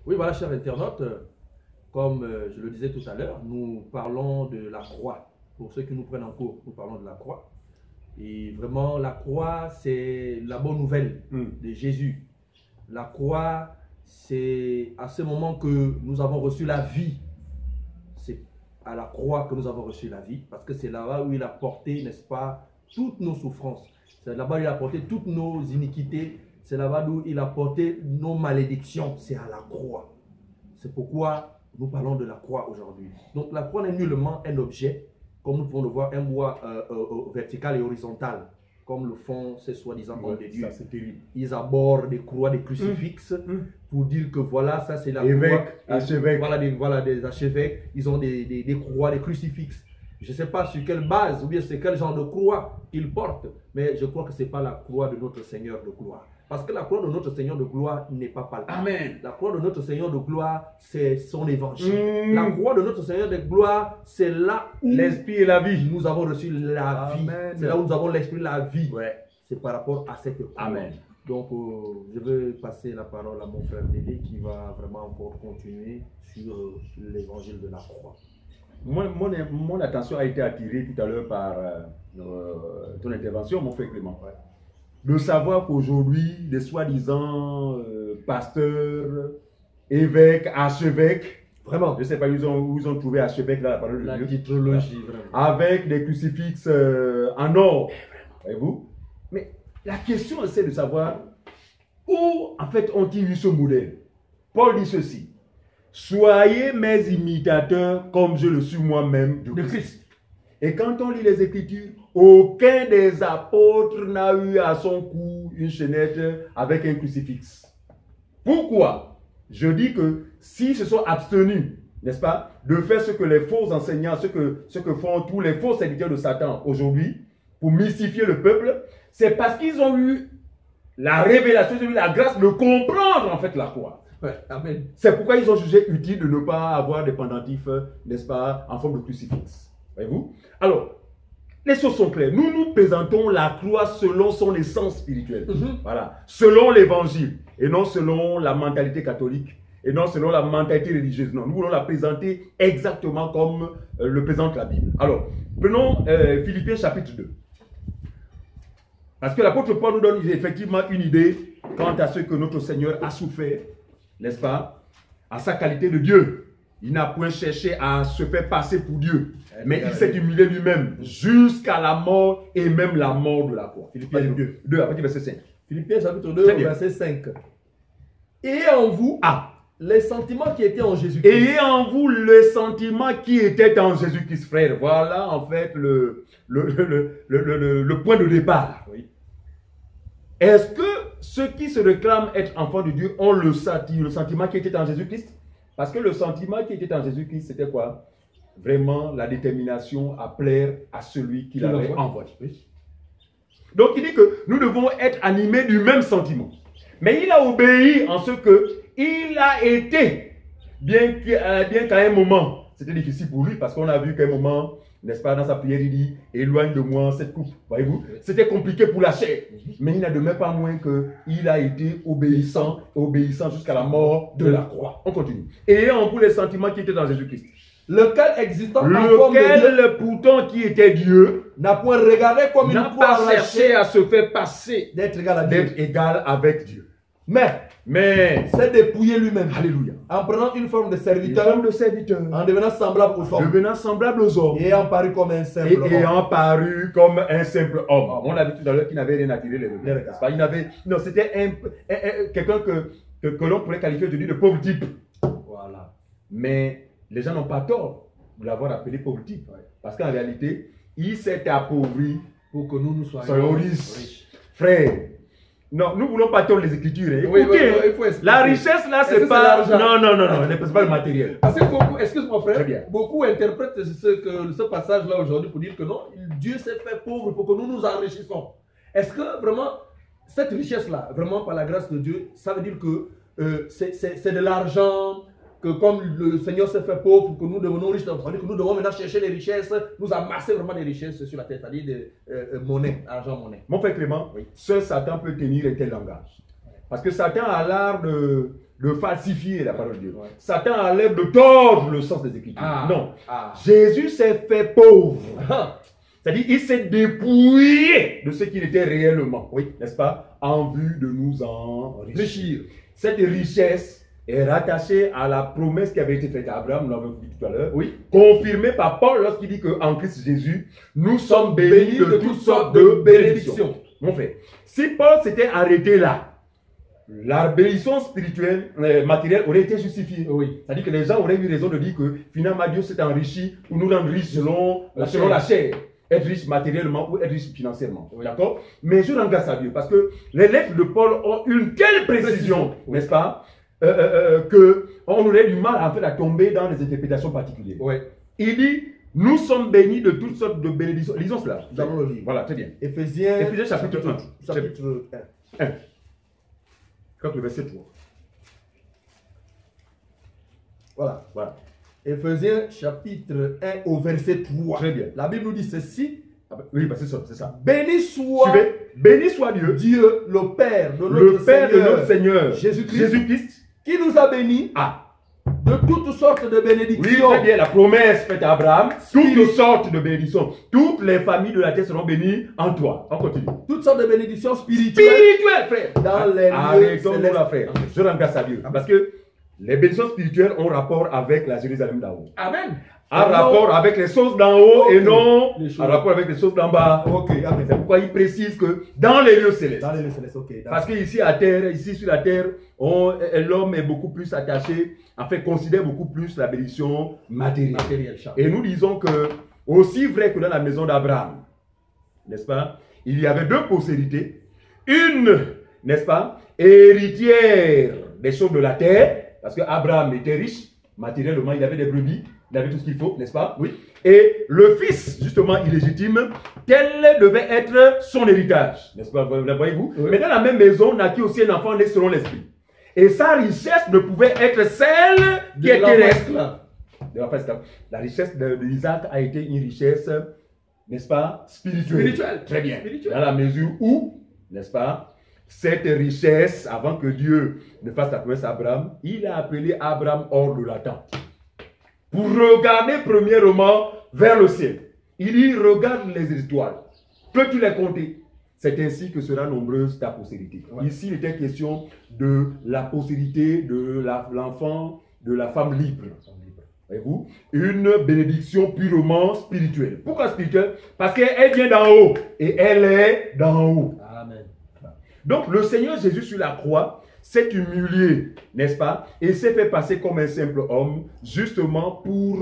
Oui, voilà, chers internautes, comme je le disais tout à l'heure, nous parlons de la croix. Pour ceux qui nous prennent en cours, nous parlons de la croix. Et vraiment, la croix, c'est la bonne nouvelle de Jésus. La croix, c'est à ce moment que nous avons reçu la vie. C'est à la croix que nous avons reçu la vie, parce que c'est là-bas où il a porté, n'est-ce pas, toutes nos souffrances. C'est là-bas où il a porté toutes nos iniquités. C'est là-bas où il a porté nos malédictions. C'est à la croix. C'est pourquoi nous parlons de la croix aujourd'hui. Donc la croix n'est nullement un objet, comme nous pouvons le voir, un bois vertical et horizontal, comme le font ces soi-disant hommes de Dieu. Ils abordent des croix, des crucifixes, pour dire que voilà, ça c'est la croix. Archevêque. Voilà des archevêques, ils ont des croix, des crucifixes. Je ne sais pas sur quelle base ou bien c'est quel genre de croix qu'ils portent, mais je crois que ce n'est pas la croix de notre Seigneur de gloire. Parce que la croix de notre Seigneur de gloire n'est pas palpable. Amen. La croix de notre Seigneur de gloire, c'est son évangile. La croix de notre Seigneur de gloire, c'est là où l'esprit et la vie. Nous avons reçu la vie. C'est là où nous avons l'esprit, la vie. Ouais. C'est par rapport à cette croix. Amen. Donc, je vais passer la parole à mon frère Dédé qui va vraiment encore continuer sur l'évangile de la croix. Mon attention a été attirée tout à l'heure par ton intervention, mon frère Clément. Ouais. De savoir qu'aujourd'hui, des soi-disant pasteurs, évêques, archevêques, vraiment, je ne sais pas où ils ont trouvé archevêque là, la parole de Dieu. La titrologie, vraiment. Avec des crucifixes en or. Voyez-vous? Mais la question, c'est de savoir où, en fait, ont-ils eu ce modèle? Paul dit ceci. Soyez mes imitateurs comme je le suis moi-même de Christ. Et quand on lit les Écritures, aucun des apôtres n'a eu à son cou une chaînette avec un crucifix. Pourquoi? Je dis que s'ils se sont abstenus, n'est-ce pas, de faire ce que les faux enseignants, ce que font tous les faux serviteurs de Satan aujourd'hui, pour mystifier le peuple, c'est parce qu'ils ont eu la révélation, ils ont eu la grâce de comprendre en fait la croix. Ouais, amen. C'est pourquoi ils ont jugé utile de ne pas avoir des pendentifs, n'est-ce pas, en forme de crucifix. Voyez-vous? Alors, les choses sont claires. Nous présentons la croix selon son essence spirituelle. Voilà. Selon l'évangile. Et non selon la mentalité catholique. Et non selon la mentalité religieuse. Non, nous voulons la présenter exactement comme le présente la Bible. Alors, prenons Philippiens chapitre 2. Parce que l'apôtre Paul nous donne effectivement une idée quant à ce que notre Seigneur a souffert, n'est-ce pas, à sa qualité de Dieu. Il n'a point cherché à se faire passer pour Dieu, mais il s'est humilié lui-même jusqu'à la mort et même la mort de la croix. Philippiens 2, à partir du verset 5. Philippiens chapitre 2, verset 5. Ayez en vous les sentiments qui étaient en Jésus-Christ. Ayez en vous les sentiments qui étaient en Jésus-Christ, frère. Voilà en fait le point de départ. Oui. Est-ce que ceux qui se réclament être enfants de Dieu ont le sentiment qui était en Jésus-Christ? Parce que le sentiment qui était en Jésus-Christ, c'était quoi? Vraiment la détermination à plaire à celui qui l'avait envoyé. Donc il dit que nous devons être animés du même sentiment. Mais il a obéi en ce que il a été, bien qu'à un moment, c'était difficile pour lui, parce qu'on a vu qu'à un moment, n'est-ce pas, dans sa prière, il dit, éloigne de moi cette coupe. Voyez-vous, c'était compliqué pour la chair. Mais il n'a de même pas moins qu'il a été obéissant jusqu'à la mort de la croix. On continue. Et en vous les sentiments qui étaient dans Jésus-Christ. Lequel existant en forme de Dieu, pourtant qui était Dieu, n'a point regardé comme une n'a pas cherché à se faire passer d'être égal à Dieu. D'être égal avec Dieu. Mais c'est dépouiller lui-même. Alléluia. En prenant une forme de serviteur. En devenant semblable aux hommes. Et ayant paru comme un simple homme. On a dit tout à l'heure qu'il n'avait rien à tirer les regards. Non, c'était quelqu'un que l'on pourrait qualifier de pauvre type. Voilà. Mais les gens n'ont pas tort de l'avoir appelé pauvre type. Parce qu'en réalité, il s'est appauvri pour que nous soyons riches. Frère. Non, nous ne voulons pas tordre les Écritures. La richesse là, c'est pas... Non, c'est pas le matériel. Parce que beaucoup, excuse-moi frère, beaucoup interprètent ce passage-là aujourd'hui pour dire que non, Dieu s'est fait pauvre pour que nous nous enrichissons. Est-ce que vraiment, cette richesse-là, vraiment par la grâce de Dieu, ça veut dire que c'est de l'argent, que comme le Seigneur s'est fait pauvre, que nous devenons riches, que nous devons maintenant chercher les richesses, nous amasser vraiment des richesses sur la tête, c'est-à-dire de monnaie, argent, monnaie. Mon frère Clément, seul Satan peut tenir un tel langage. Parce que Satan a l'art de falsifier la parole de Dieu. Ouais. Satan a l'air de tordre le sens des Écritures. Ah. Non. Ah. Jésus s'est fait pauvre. Ah. C'est-à-dire, il s'est dépouillé de ce qu'il était réellement. Oui, n'est-ce pas? En vue de nous enrichir. Cette richesse est rattachée à la promesse qui avait été faite à Abraham, nous l'avons dit tout à l'heure. Oui. Confirmée par Paul lorsqu'il dit qu'en Christ Jésus, nous sommes bénis de toutes sortes de bénédictions. Mon frère, si Paul s'était arrêté là, la bénédiction spirituelle, matérielle aurait été justifiée. Oui. C'est-à-dire que les gens auraient eu raison de dire que finalement Dieu s'est enrichi pour nous rendre riches selon la chair. Être riche matériellement ou être riche financièrement. Oui. D'accord? Mais je rends grâce à Dieu parce que les lettres de Paul ont une telle précision, Oui. n'est-ce pas? Qu'on aurait du mal en fait, à tomber dans les interprétations particulières. Oui. Il dit, nous sommes bénis de toutes sortes de bénédictions. Lisons cela. Nous allons le lire. Voilà, très bien. Éphésiens chapitre 1. Chapitre 1. 1. Quand le verset 3. Voilà. Voilà. Éphésiens chapitre 1 au verset 3. Très bien. La Bible nous dit ceci. Oui, bah c'est ça, c'est ça. Béni soit Suivez. Béni soit Dieu, Dieu, le Père de notre le Père Seigneur, de notre Seigneur, Jésus-Christ, Jésus-Christ. qui nous a bénis Ah, de toutes sortes de oui, bénédictions. très bien, la promesse faite à Abraham, Spirit. toutes sortes de bénédictions. Toutes les familles de la terre seront bénies en toi. On continue. Toutes sortes de bénédictions spirituelles Spirituel, frère. dans les lieux Arrêtons-nous célestes. là, frère. Je rends grâce à Dieu. Parce que les bénédictions spirituelles ont rapport avec la Jérusalem d'en haut. Amen. En rapport avec les choses d'en haut et non Les choses. en rapport avec les choses d'en bas. Ok, amen. C'est pourquoi il précise que dans les lieux célestes. Dans les lieux célestes, ok. d'accord. Parce qu'ici à terre, ici sur la terre, l'homme est beaucoup plus attaché, en fait, considère beaucoup plus la bénédiction matérielle. Matériel, Charles. Et nous disons que, aussi vrai que dans la maison d'Abraham, n'est-ce pas, il y avait deux postérités. Une, n'est-ce pas, héritière des choses de la terre, parce qu'Abraham était riche, matériellement, il avait des brebis, il avait tout ce qu'il faut, n'est-ce pas? Oui. Et le fils, justement, illégitime, tel devait être son héritage, n'est-ce pas? Voyez-vous? Oui. Mais dans la même maison, naquit aussi un enfant né selon l'esprit. Et sa richesse ne pouvait être celle qui est terrestre. De l'enfant esclave. La richesse d'Isaac a été une richesse, n'est-ce pas, spirituelle. Très bien. Spirituelle. Dans la mesure où, n'est-ce pas, cette richesse, avant que Dieu ne fasse la promesse à Abraham, il a appelé Abraham hors de la tente. Pour regarder premièrement vers le ciel. Il dit, regarde les étoiles. Peux-tu les compter? C'est ainsi que sera nombreuse ta postérité. Ouais. Ici, il était question de la postérité de l'enfant, de la femme libre. Voyez-vous? Une bénédiction purement spirituelle. Pourquoi spirituelle? Parce qu'elle vient d'en haut. Et elle est d'en haut. Amen. Donc, le Seigneur Jésus sur la croix s'est humilié, n'est-ce pas? Et s'est fait passer comme un simple homme, justement pour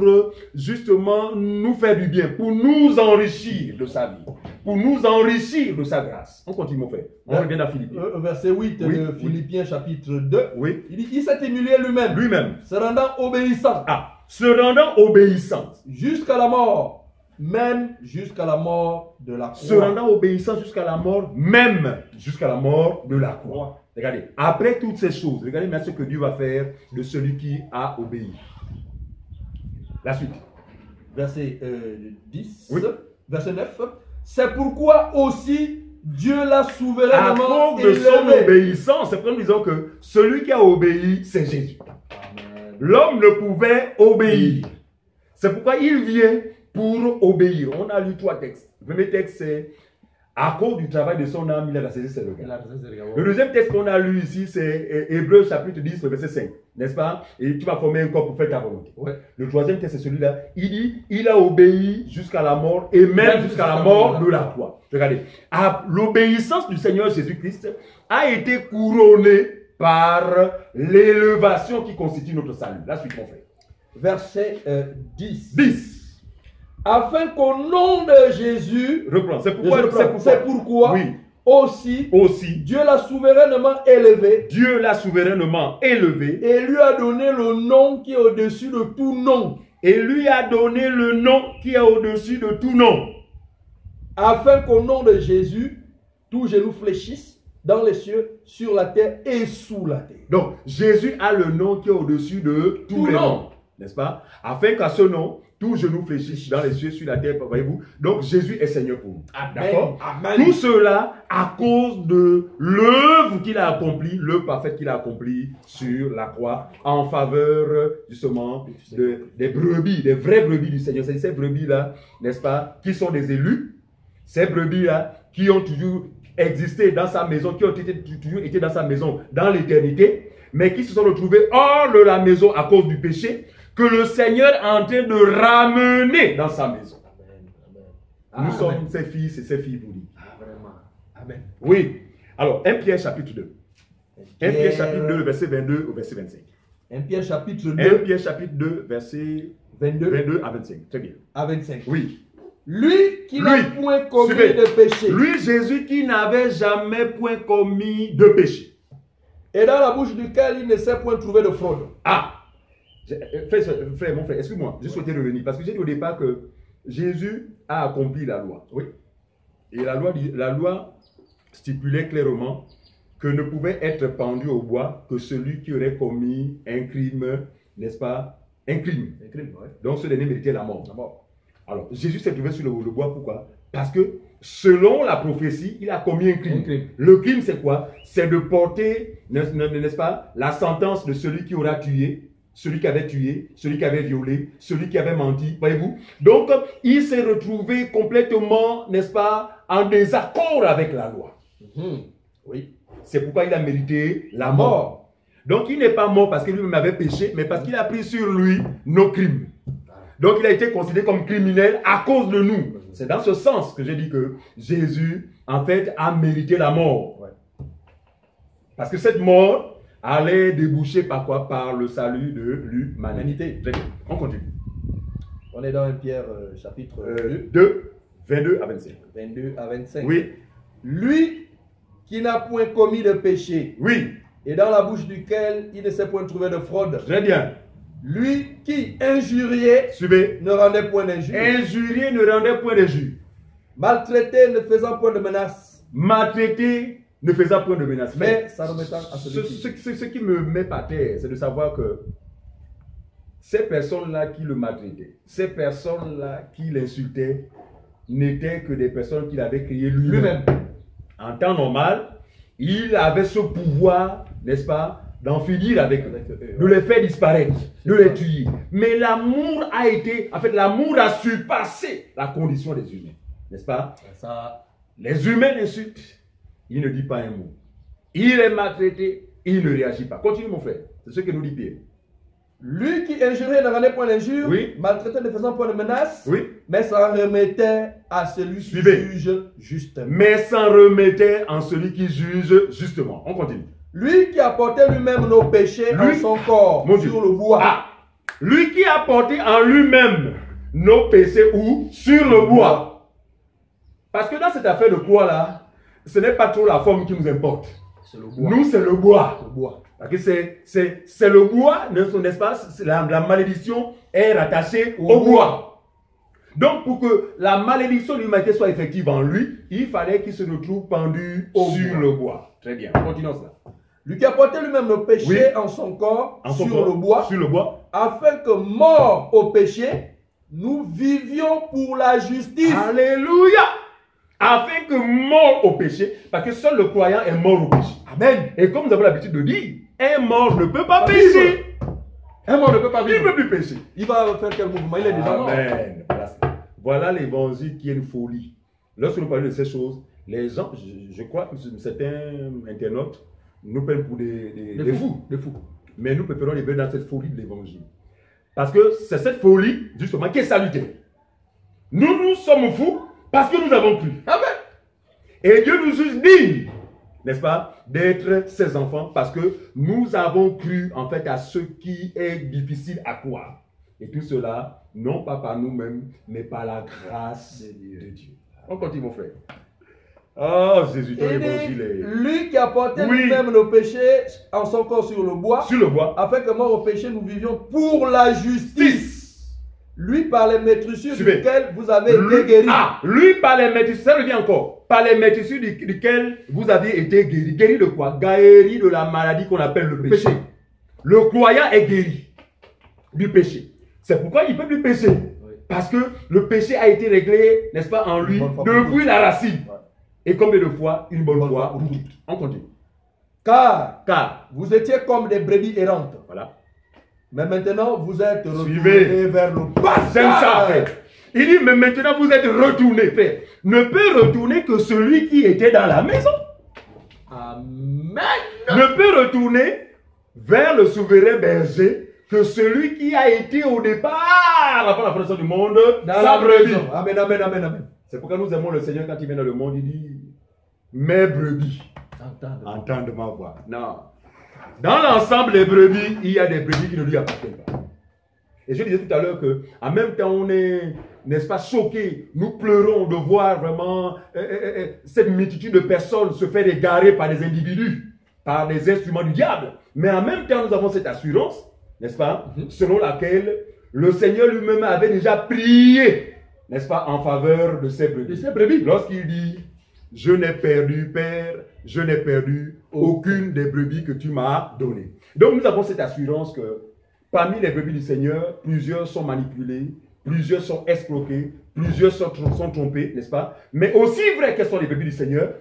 nous faire du bien, pour nous enrichir de sa vie, pour nous enrichir de sa grâce. On continue, mon frère. On revient à Philippiens. Verset 8 Oui, de oui. Philippiens chapitre 2. Oui. Il dit, il s'est humilié lui-même, Lui-même. se rendant obéissant Ah, se rendant obéissant. jusqu'à la mort, même jusqu'à la mort de la croix. Se rendant obéissant jusqu'à la mort, même jusqu'à la mort de la croix. Regardez, après toutes ces choses, regardez maintenant ce que Dieu va faire de celui qui a obéi. La suite. Verset 10, Oui. verset 9. C'est pourquoi aussi Dieu l'a À souverainement cause de son élevé. obéissance, c'est pourquoi nous disons que celui qui a obéi, c'est Jésus. Amen. L'homme ne pouvait obéir. C'est pourquoi il vient pour obéir. On a lu 3 textes. Le premier texte, c'est à cause du travail de son âme, il a laissé ses regards. Le deuxième texte qu'on a lu ici, c'est Hébreux chapitre 10, verset 5. N'est-ce pas? Et tu vas former un corps pour faire ta volonté. Ouais. Le troisième texte, c'est celui-là. Il dit, il a obéi jusqu'à la mort et même jusqu'à la mort de la croix. Regardez. L'obéissance du Seigneur Jésus-Christ a été couronnée par l'élévation qui constitue notre salut. La suite, mon frère. Verset 10. 10. Afin qu'au nom de Jésus, Reprends. C'est c'est pourquoi Oui. aussi Aussi, Dieu l'a souverainement élevé Dieu l'a souverainement élevé et lui a donné le nom qui est au-dessus de tout nom, et lui a donné le nom qui est au-dessus de tout nom. afin qu'au nom de Jésus, tout genou fléchisse dans les cieux, sur la terre et sous la terre. Donc, Jésus a le nom qui est au-dessus de tous Tout les nom. noms. N'est-ce pas? Afin qu'à ce nom, tout genou fléchisse dans les cieux, sur la terre, voyez-vous. Donc Jésus est Seigneur pour nous. D'accord? Tout cela à cause de l'œuvre qu'il a accomplie, l'œuvre parfaite qu'il a accomplie sur la croix, en faveur justement des brebis, des vraies brebis du Seigneur. C'est ces brebis-là, n'est-ce pas, qui sont des élus, ces brebis-là qui ont toujours existé dans sa maison, qui ont toujours été dans sa maison dans l'éternité, mais qui se sont retrouvés hors de la maison à cause du péché, que le Seigneur est en train de ramener dans sa maison. Amen. Nous sommes ses fils et ses filles pour lui. Vraiment. Amen. Oui. Alors, 1 Pierre chapitre 2. 1 Pierre chapitre 2, verset 22 au verset 25. 1 Pierre chapitre 2. 1 Pierre chapitre 2, verset 22 à 25. Très bien. À 25. Oui. Lui qui n'a point commis de péché. Lui, Jésus, qui n'avait jamais point commis de péché. Et dans la bouche duquel il ne s'est point trouvé de fraude. Ah! Frère, mon frère, excuse-moi, je souhaitais revenir parce que j'ai dit au départ que Jésus a accompli la loi. Oui. Et la loi stipulait clairement que ne pouvait être pendu au bois que celui qui aurait commis un crime, n'est-ce pas? Un crime. Un crime, oui. Donc ce dernier méritait la mort. La mort. Alors, Jésus s'est trouvé sur le bois, pourquoi? Parce que selon la prophétie, il a commis un crime. Le crime, c'est quoi? C'est de porter, n'est-ce pas, la sentence de celui qui aura tué, celui qui avait tué, celui qui avait violé, celui qui avait menti, voyez-vous. Donc, il s'est retrouvé complètement, n'est-ce pas, en désaccord avec la loi. Oui. C'est pourquoi il a mérité la mort. Donc, il n'est pas mort parce que lui-même avait péché, mais parce qu'il a pris sur lui nos crimes. Donc, il a été considéré comme criminel à cause de nous. C'est dans ce sens que j'ai dit que Jésus, en fait, a mérité la mort. Parce que cette mort allait déboucher par quoi? Par le salut de l'humanité. On continue. On est dans 1 Pierre chapitre 2, 22 à 25. 22 à 25. Oui. Lui qui n'a point commis de péché. Oui. Et dans la bouche duquel il ne s'est point trouvé de fraude. Très bien. Lui qui injuriait ne rendait point d'injure. Injurier ne rendait point d'injure. Maltraité ne faisant point de menace. Maltraité ne faisant point de menace. Mais ça remettant à ce qui me met par terre, c'est de savoir que ces personnes-là qui le maltraitaient, ces personnes-là qui l'insultaient, n'étaient que des personnes qu'il avait créées lui-même. En temps normal, il avait ce pouvoir, n'est-ce pas, d'en finir avec eux, de les faire disparaître, de les tuer. Mais l'amour a été, en fait, l'amour a surpassé la condition des humains, n'est-ce pas? Les humains l'insultent, il ne dit pas un mot. Il est maltraité, il ne réagit pas. Continue mon frère, c'est ce que nous dit Pierre. Lui qui injurait ne rendait point d'injure, maltraitait ne faisant point de menace, mais s'en remettait à celui qui juge justement. Mais s'en remettait en celui qui juge justement. On continue. Lui qui a porté lui-même nos péchés en son corps sur le bois. Ah, lui qui a porté en lui-même nos péchés où? Sur le bois. Parce que dans cette affaire de croix là, ce n'est pas trop la forme qui nous importe. Nous, c'est le bois. Parce que c'est le bois, n'est-ce pas? La malédiction est rattachée au bois. Donc, pour que la malédiction de l'humanité soit effective en lui, il fallait qu'il se retrouve pendu sur le bois. Très bien, continuons cela. Lui qui a porté lui-même nos péchés en son corps, sur le bois, afin que, mort au péché, nous vivions pour la justice. Alléluia! Afin que, mort au péché, parce que seul le croyant est mort au péché. Amen. Et comme nous avons l'habitude de dire, un mort ne peut pas pécher. Un mort ne peut pas vivre. Il ne peut plus pécher. Il va faire quel mouvement? Il est déjà mort. Amen. Voilà l'évangile qui est une folie. Lorsque nous parlons de ces choses, les gens, je crois que certains internautes nous prennent pour des fous. Mais nous préférons les mettre dans cette folie de l'évangile. Parce que c'est cette folie, justement, qui est salutaire. Nous sommes fous parce que nous avons cru. Amen. Et Dieu nous juge dignes, n'est-ce pas, d'être ses enfants parce que nous avons cru, en fait, à ce qui est difficile à croire. Et tout cela, non pas par nous-mêmes, mais par la grâce de Dieu. On continue, mon frère. Oh, Jésus, ton évangile est... Lui qui a porté lui-même nos péchés en son corps sur le bois, afin que mort au péché, nous vivions pour la justice. Lui par les maîtrissures duquel vous avez été guéris. Ah, lui par les maîtrissures, ça revient encore. Par les maîtrissures duquel vous avez été guéris. Guéri de quoi? Guéri de la maladie qu'on appelle le péché. Le croyant est guéri du péché. C'est pourquoi il ne peut plus pécher. Parce que le péché a été réglé, n'est-ce pas, en lui, depuis la racine. Ouais. Et combien de fois? Une bonne fois pour toutes. On continue. Car vous étiez comme des brebis errantes. Voilà. Mais maintenant, vous êtes retournés vers le passage. C'est ça, frère. Il dit, mais maintenant, vous êtes retournés, frère. Ne peut retourner que celui qui était dans la maison. Amen. Ne peut retourner vers le souverain berger que celui qui a été au départ, avant la fondation du monde, dans la brebis. Amen, amen, amen, amen. C'est pourquoi nous aimons le Seigneur quand il vient dans le monde, il dit, mes brebis entendent ma voix. Non. Dans l'ensemble des brebis, il y a des brebis qui ne lui appartiennent pas. Et je disais tout à l'heure que, en même temps, on est, n'est-ce pas, choqués. Nous pleurons de voir vraiment cette multitude de personnes se faire égarer par des individus, par des instruments du diable. Mais en même temps, nous avons cette assurance, n'est-ce pas, selon laquelle le Seigneur lui-même avait déjà prié, n'est-ce pas, en faveur de ces brebis. Lorsqu'il dit, je n'ai perdu, Père, je n'ai perdu aucune des brebis que tu m'as données. Donc nous avons cette assurance que parmi les brebis du Seigneur, plusieurs sont manipulés, plusieurs sont escroqués, plusieurs sont trompés, n'est-ce pas? Mais aussi vrai qu'elles sont les brebis du Seigneur,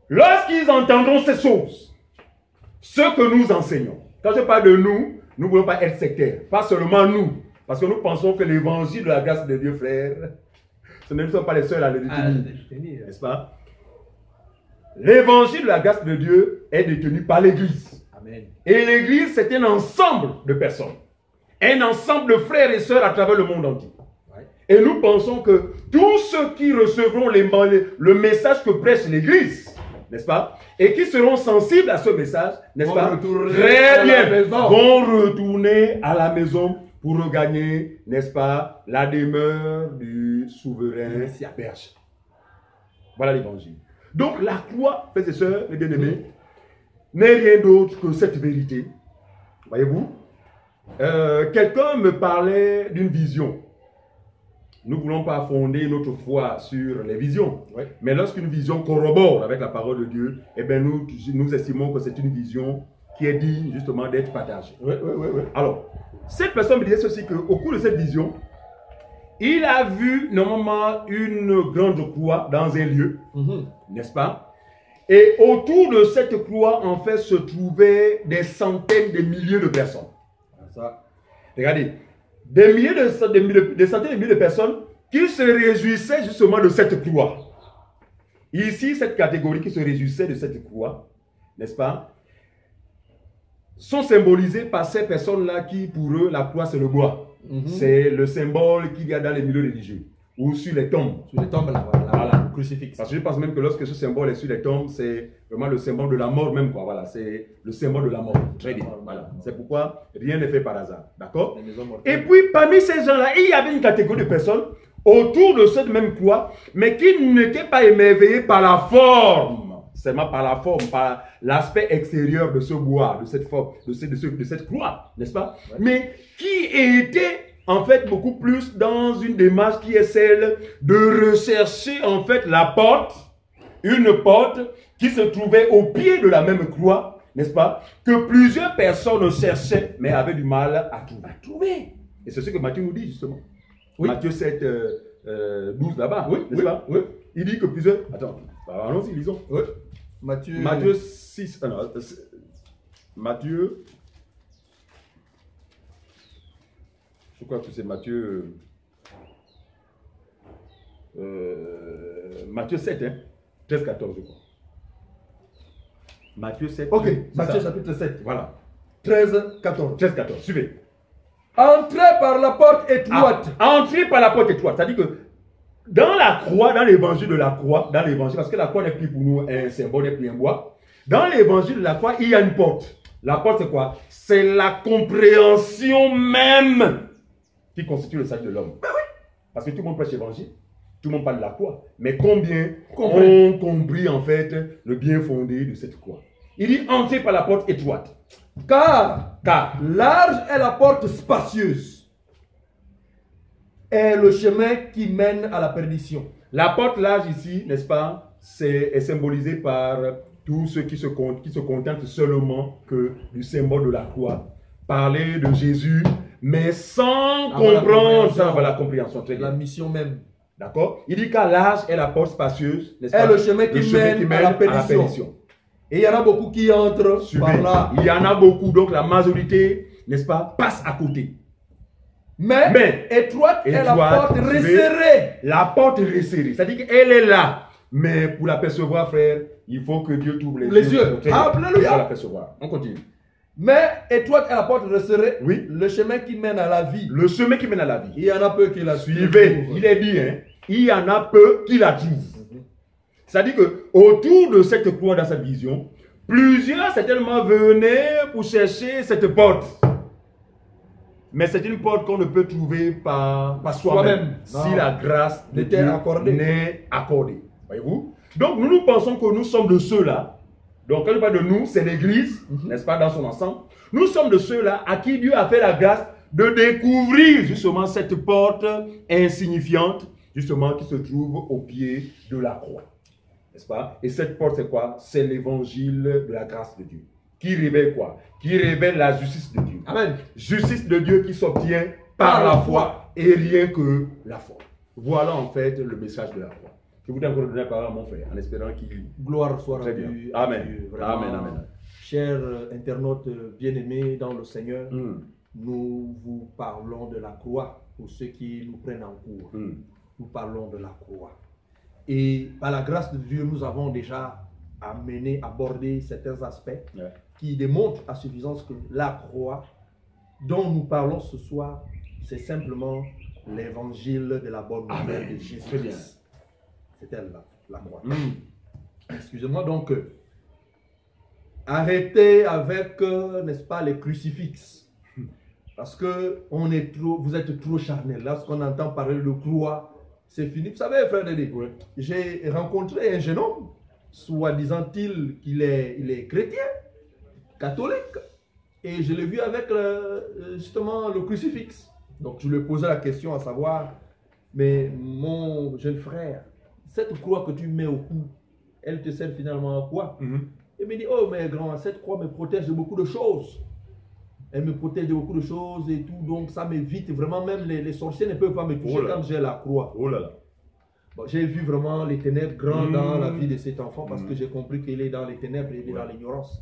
lorsqu'ils entendront ces choses, ce que nous enseignons, quand je parle de nous, nous ne voulons pas être sectaires, pas seulement nous, parce que nous pensons que l'évangile de la grâce de Dieu, frère, ce ne sont pas les seuls à le détenir, n'est-ce pas? L'évangile de la grâce de Dieu est détenu par l'Église. Amen. Et l'Église, c'est un ensemble de personnes. Un ensemble de frères et sœurs à travers le monde entier. Ouais. Et nous pensons que tous ceux qui recevront le message que prêche l'Église, n'est-ce pas, et qui seront sensibles à ce message, n'est-ce pas, très bien, vont retourner à la maison pour regagner, n'est-ce pas, la demeure du souverain berger. Voilà l'évangile. Donc la croix, frères et sœurs, les bien-aimés, n'est rien d'autre que cette vérité. Voyez-vous, quelqu'un me parlait d'une vision. Nous ne voulons pas fonder notre foi sur les visions. Ouais. Mais lorsqu'une vision corrobore avec la parole de Dieu, eh bien nous estimons que c'est une vision qui est digne justement d'être partagée. Ouais. Alors, cette personne me disait ceci, qu'au cours de cette vision, il a vu normalement une grande croix dans un lieu, n'est-ce pas? Et autour de cette croix, en fait, se trouvaient des centaines de milliers de personnes. Ça. Regardez, des centaines de milliers de personnes qui se réjouissaient justement de cette croix. Ici, cette catégorie qui se réjouissait de cette croix, n'est-ce pas, sont symbolisées par ces personnes-là qui, pour eux, la croix, c'est le bois. C'est le symbole qu'il y a dans les milieux religieux ou sur les tombes. Sur les tombes, là, voilà, le crucifix. Parce que je pense même que lorsque ce symbole est sur les tombes, c'est vraiment le symbole de la mort même, quoi. Voilà, c'est le symbole de la mort. Très bien. Voilà. C'est pourquoi rien n'est fait par hasard. D'accord? Et puis, parmi ces gens-là, il y avait une catégorie de personnes autour de cette même croix, mais qui n'étaient pas émerveillés par la forme. Seulement par la forme, par l'aspect extérieur de ce bois, de cette forme, de cette croix, n'est-ce pas? Ouais. Mais qui était en fait beaucoup plus dans une démarche qui est celle de rechercher en fait la porte, une porte qui se trouvait au pied de la même croix, n'est-ce pas? Que plusieurs personnes cherchaient, mais avaient du mal à trouver. Et c'est ce que Matthieu nous dit justement. Oui. Matthieu 7, 12 là-bas, n'est-ce pas? Oui. Il dit que plusieurs... Attends, allons-y, lisons. Oui. Matthieu 6, Matthieu, je crois que c'est Matthieu 7, hein, 13, 14, je crois. Matthieu 7. Ok, Matthieu chapitre 7. Voilà. 13, 14. 13, 14, suivez. Entrez par la porte étroite. Entrez par la porte étroite, c'est-à-dire que dans la croix, dans l'évangile de la croix, parce que la croix n'est plus pour nous un symbole, n'est plus un bois. Dans l'évangile de la croix, il y a une porte. La porte, c'est quoi? C'est la compréhension même qui constitue le salut de l'homme. Ben oui. Parce que tout le monde prêche l'évangile, tout le monde parle de la croix. Mais combien ont compris en fait le bien fondé de cette croix? Il dit entrez par la porte étroite. Car large est la porte spacieuse. Est le chemin qui mène à la perdition. La porte large ici, n'est-ce pas, est symbolisée par tous ceux qui se contentent seulement que du symbole de la croix. Parler de Jésus, mais sans Avoir comprendre ça, la compréhension. Très la bien. mission même. D'accord? Il dit qu'à l'âge est la porte spacieuse, n'est-ce Est pas? le chemin qui mène à la perdition. Et il y en a beaucoup qui entrent par là. Il y en a beaucoup, donc la majorité, n'est-ce pas, passe à côté. Mais étroite est la porte resserrée. La porte est resserrée, c'est-à-dire qu'elle est là. Mais pour l'apercevoir, frère, il faut que Dieu t'ouvre les yeux. Alléluia. Pour l'apercevoir. On continue. Mais étroite est la porte resserrée. Oui. Le chemin qui mène à la vie. Le chemin qui mène à la vie. Il y en a peu qui la suivez. Il est dit, hein, il y en a peu qui la trouvent. C'est-à-dire que autour de cette croix, dans cette vision, plusieurs certainement venaient pour chercher cette porte. Mais c'est une porte qu'on ne peut trouver par soi-même si la grâce de Dieu n'est accordée. Voyez-vous? Donc nous pensons que nous sommes de ceux-là. Donc quand je parle de nous, c'est l'Église, n'est-ce pas, dans son ensemble. Nous sommes de ceux-là à qui Dieu a fait la grâce de découvrir justement cette porte insignifiante, justement, qui se trouve au pied de la croix. N'est-ce pas? Et cette porte, c'est quoi? C'est l'évangile de la grâce de Dieu. Qui révèle quoi? Qui révèle la justice de Dieu. Amen. Justice de Dieu qui s'obtient par la foi et rien que la foi. Voilà en fait le message de la foi. Je voudrais encore donner la parole à mon frère en espérant qu'il... Gloire soit rendue à Amen. Dieu. Amen. Amen. Chers internautes bien-aimés dans le Seigneur, nous vous parlons de la croix pour ceux qui nous prennent en cours. Nous parlons de la croix. Et par la grâce de Dieu, nous avons déjà abordé certains aspects qui démontrent à suffisance que la croix dont nous parlons ce soir, c'est simplement l'évangile de la bonne nouvelle de Jésus-Christ. C'est elle la croix. Excusez-moi donc. Arrêtez avec, n'est-ce pas, les crucifixes. Parce que vous êtes trop charnel. Lorsqu'on entend parler de croix, c'est fini. Vous savez, frère Dédé, j'ai rencontré un jeune homme, soi-disant-il qu'il est chrétien, catholique, et je l'ai vu avec justement le crucifix. Donc je lui ai posé la question à savoir, mais mon jeune frère, cette croix que tu mets au cou, elle te sert finalement à quoi? Il me dit, oh mais grand, cette croix me protège de beaucoup de choses. Elle me protège de beaucoup de choses et tout, donc ça m'évite vraiment, même les sorciers ne peuvent pas me toucher quand j'ai la croix. Oh là là. Bon, j'ai vu vraiment les ténèbres grandes dans la vie de cet enfant parce que j'ai compris qu'il est dans les ténèbres, il est dans l'ignorance.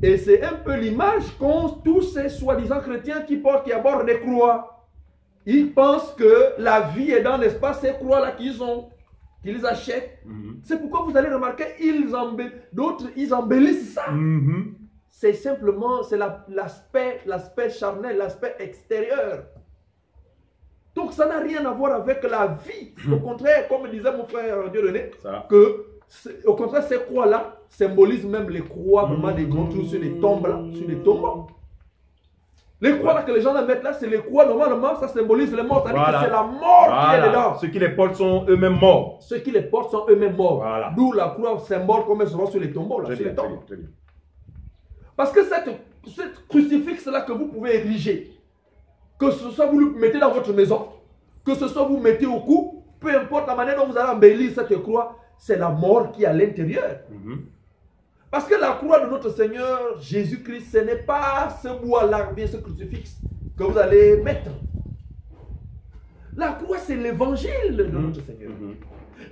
Et c'est un peu l'image qu'ont tous ces soi-disant chrétiens qui abordent des croix. Ils pensent que la vie est dans l'espace, ces croix-là qu'ils achètent. C'est pourquoi vous allez remarquer, d'autres, ils embellissent ça. C'est simplement, c'est l'aspect charnel, l'aspect extérieur. Donc ça n'a rien à voir avec la vie. Au contraire, comme disait mon frère Dieudonné, au contraire, ces croix-là symbolisent même les croix vraiment des grands trous sur les tombes, sur les tombeaux. Les croix là que les gens mettent là, c'est les croix, normalement, ça symbolise les morts. C'est-à-dire que c'est la mort qui est dedans. Ceux qui les portent sont eux-mêmes morts. Ceux qui les portent sont eux-mêmes morts. D'où la croix symbole comme elle se voit sur les tombeaux, là, sur les tombes. Très bien. Parce que cette crucifix-là que vous pouvez ériger, que ce soit vous le mettez dans votre maison, que ce soit vous mettez au cou, peu importe la manière dont vous allez embellir cette croix, c'est la mort qui est à l'intérieur. Parce que la croix de notre Seigneur Jésus-Christ, ce n'est pas ce bois-là, bien ce crucifix que vous allez mettre. La croix, c'est l'évangile de notre Seigneur.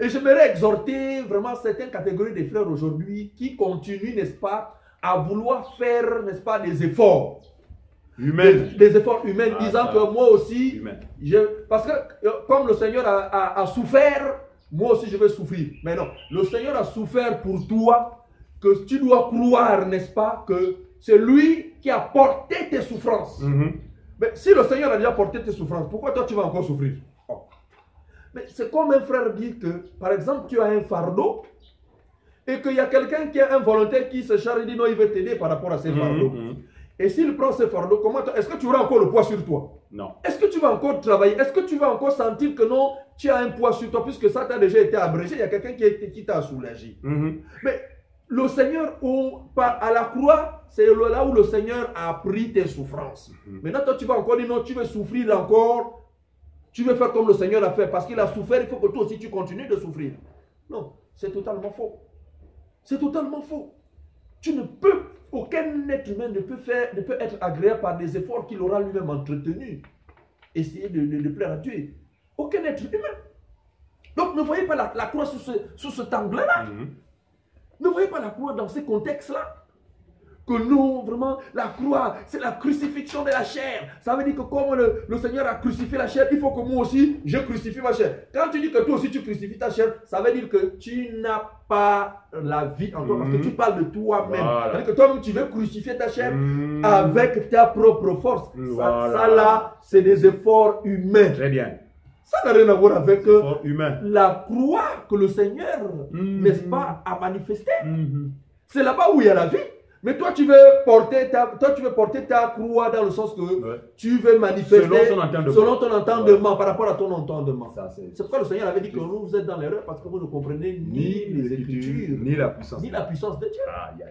Et j'aimerais exhorter vraiment certaines catégories de frères aujourd'hui qui continuent, n'est-ce pas, à vouloir faire, n'est-ce pas, des efforts. Des efforts humains, disant que moi aussi, parce que comme le Seigneur a souffert, moi aussi je vais souffrir. Mais non, le Seigneur a souffert pour toi, que tu dois croire, n'est-ce pas, que c'est lui qui a porté tes souffrances. Mais si le Seigneur a déjà porté tes souffrances, pourquoi toi tu vas encore souffrir? Mais c'est comme un frère dit que, par exemple, tu as un fardeau, et qu'il y a quelqu'un qui est un volontaire qui se charge et dit non, il veut t'aider par rapport à ces fardeaux. Et s'il prend ce fardeau, est-ce que tu auras encore le poids sur toi? Non. Est-ce que tu vas encore travailler? Est-ce que tu vas encore sentir que non, tu as un poids sur toi, puisque ça t'a déjà été abrégé, il y a quelqu'un qui t'a soulagé. Mais le Seigneur, à la croix, c'est là où le Seigneur a pris tes souffrances. Maintenant, toi, tu vas encore dire non, tu veux souffrir encore. Tu veux faire comme le Seigneur a fait, parce qu'il a souffert, il faut que toi aussi tu continues de souffrir. Non, c'est totalement faux. C'est totalement faux. Tu ne peux aucun être humain ne peut être agréable par des efforts qu'il aura lui-même entretenus. Essayer de plaire à Dieu. Aucun être humain. Donc ne voyez pas la croix sous cet angle-là. Ne voyez pas la croix dans ces contextes-là. Que non, vraiment, la croix, c'est la crucifixion de la chair. Ça veut dire que comme le Seigneur a crucifié la chair, il faut que moi aussi, je crucifie ma chair. Quand tu dis que toi aussi tu crucifies ta chair, ça veut dire que tu n'as pas la vie en toi, parce que tu parles de toi-même. Voilà. C'est-à-dire que toi-même, tu veux crucifier ta chair avec ta propre force. Voilà. Ça là, c'est des efforts humains. Très bien. Ça n'a rien à voir avec Humain. la croix que le Seigneur, n'est-ce pas, a manifestée. C'est là-bas où il y a la vie. Mais toi, tu veux porter ta croix dans le sens que tu veux manifester selon ton entendement, par rapport à ton entendement. C'est pourquoi le Seigneur avait dit que vous êtes dans l'erreur parce que vous ne comprenez ni les Écritures, ni la puissance de Dieu.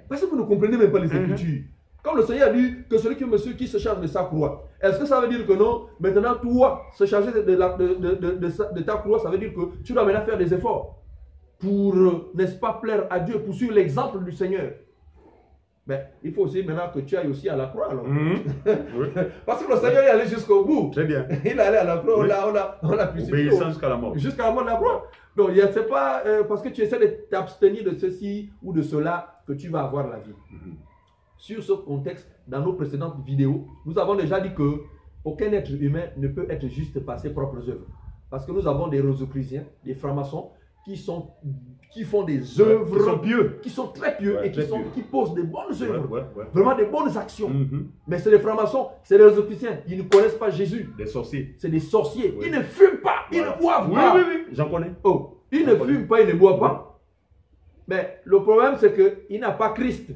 Parce que vous ne comprenez même pas les Écritures. Comme le Seigneur a dit que celui qui se charge de sa croix, est-ce que ça veut dire que non? Maintenant, toi, se charger de ta croix, ça veut dire que tu dois maintenant faire des efforts pour, n'est-ce pas, plaire à Dieu, pour suivre l'exemple du Seigneur. Mais il faut aussi maintenant que tu ailles aussi à la croix. Alors. Parce que le Seigneur est allé jusqu'au bout. Très bien. Il est allé à la croix, on l'a crucifié. Obéissant jusqu'à la mort. Jusqu'à la mort de la croix. Donc, ce n'est pas parce que tu essaies de t'abstenir de ceci ou de cela que tu vas avoir la vie. Sur ce contexte, dans nos précédentes vidéos, nous avons déjà dit que aucun être humain ne peut être juste par ses propres œuvres. Parce que nous avons des rosicruciens, des francs-maçons qui font des œuvres qui sont très pieux et qui posent des bonnes œuvres, vraiment des bonnes actions. Mais c'est des francs-maçons, c'est des rosicruciens, ils ne connaissent pas Jésus. Des sorciers. C'est des sorciers. Ils ne fument pas, ils ne boivent pas. Oui, j'en connais. Oh, ils ne fument pas, ils ne boivent pas. Mais le problème, c'est qu'il n'a pas Christ.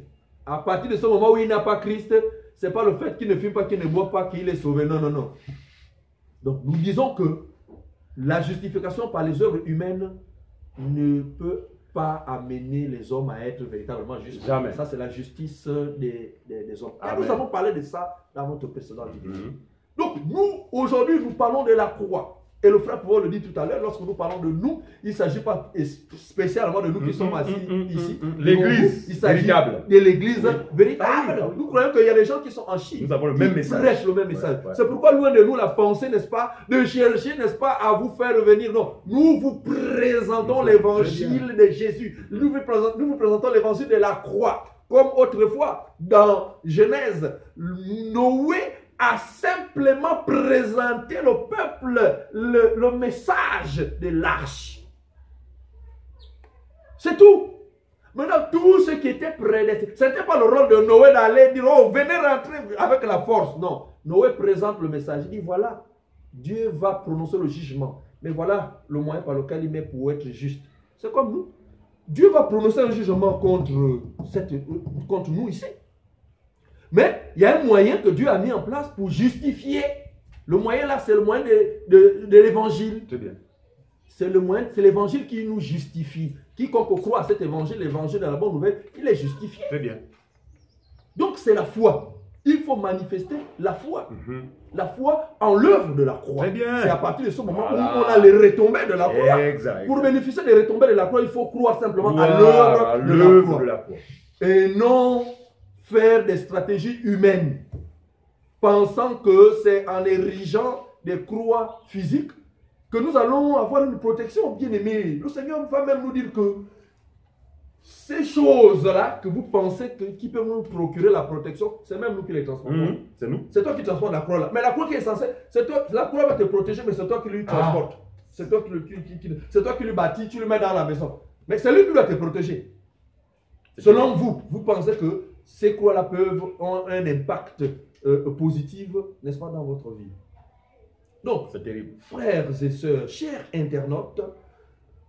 À partir de ce moment où il n'a pas Christ, ce n'est pas le fait qu'il ne fume pas, qu'il ne boit pas, qu'il est sauvé. Non, non, non. Donc nous disons que la justification par les œuvres humaines ne peut pas amener les hommes à être véritablement justes. Jamais. Ça, c'est la justice des hommes. Et nous avons parlé de ça dans notre précédente vidéo. Donc nous, aujourd'hui, nous parlons de la croix. Et le frère Paul le dit tout à l'heure, lorsque nous parlons de nous, il ne s'agit pas spécialement de nous qui sommes assis ici. L'église véritable. De l'église véritable. Nous croyons qu'il y a des gens qui sont en Chine. Nous avons le même message. Prêchent le même message. C'est pourquoi loin de nous la pensée, n'est-ce pas, de chercher, n'est-ce pas, à vous faire revenir. Non, nous vous présentons l'évangile de Jésus. Nous vous présentons l'évangile de la croix. Comme autrefois, dans Genèse, Noé a simplement présenté le peuple le message de l'arche. C'est tout. Maintenant, tout ce qui était prédestiné, ce n'était pas le rôle de Noé d'aller dire, oh, venez rentrer avec la force. Non. Noé présente le message. Il dit, voilà, Dieu va prononcer le jugement. Mais voilà le moyen par lequel il met pour être juste. C'est comme nous. Dieu va prononcer un jugement contre nous ici. Mais il y a un moyen que Dieu a mis en place pour justifier. Le moyen là, c'est le moyen de l'évangile. Très bien. C'est l'évangile qui nous justifie. Quiconque croit à cet évangile, l'évangile de la bonne nouvelle, il est justifié. Très bien. Donc c'est la foi. Il faut manifester la foi. La foi en l'œuvre de la croix. Très bien. C'est à partir de ce moment où on a les retombées de la croix. Exact. Pour bénéficier des retombées de la croix, il faut croire simplement à l'œuvre de la croix. Et non faire des stratégies humaines, pensant que c'est en érigeant des croix physiques que nous allons avoir une protection. Bien aimé, le Seigneur va même nous dire que ces choses-là que vous pensez qui peuvent nous procurer la protection, c'est même nous qui les transformons. C'est nous. C'est toi qui transformes la croix là. Mais la croix qui est censée, la croix va te protéger, mais c'est toi qui lui transporte. C'est toi qui lui bâtis, tu le mets dans la maison. Mais c'est lui qui doit te protéger. Selon vous, vous pensez que ces croix-là peuvent avoir un impact positif, n'est-ce pas, dans votre vie. Donc, c'est terrible. Frères et sœurs, chers internautes,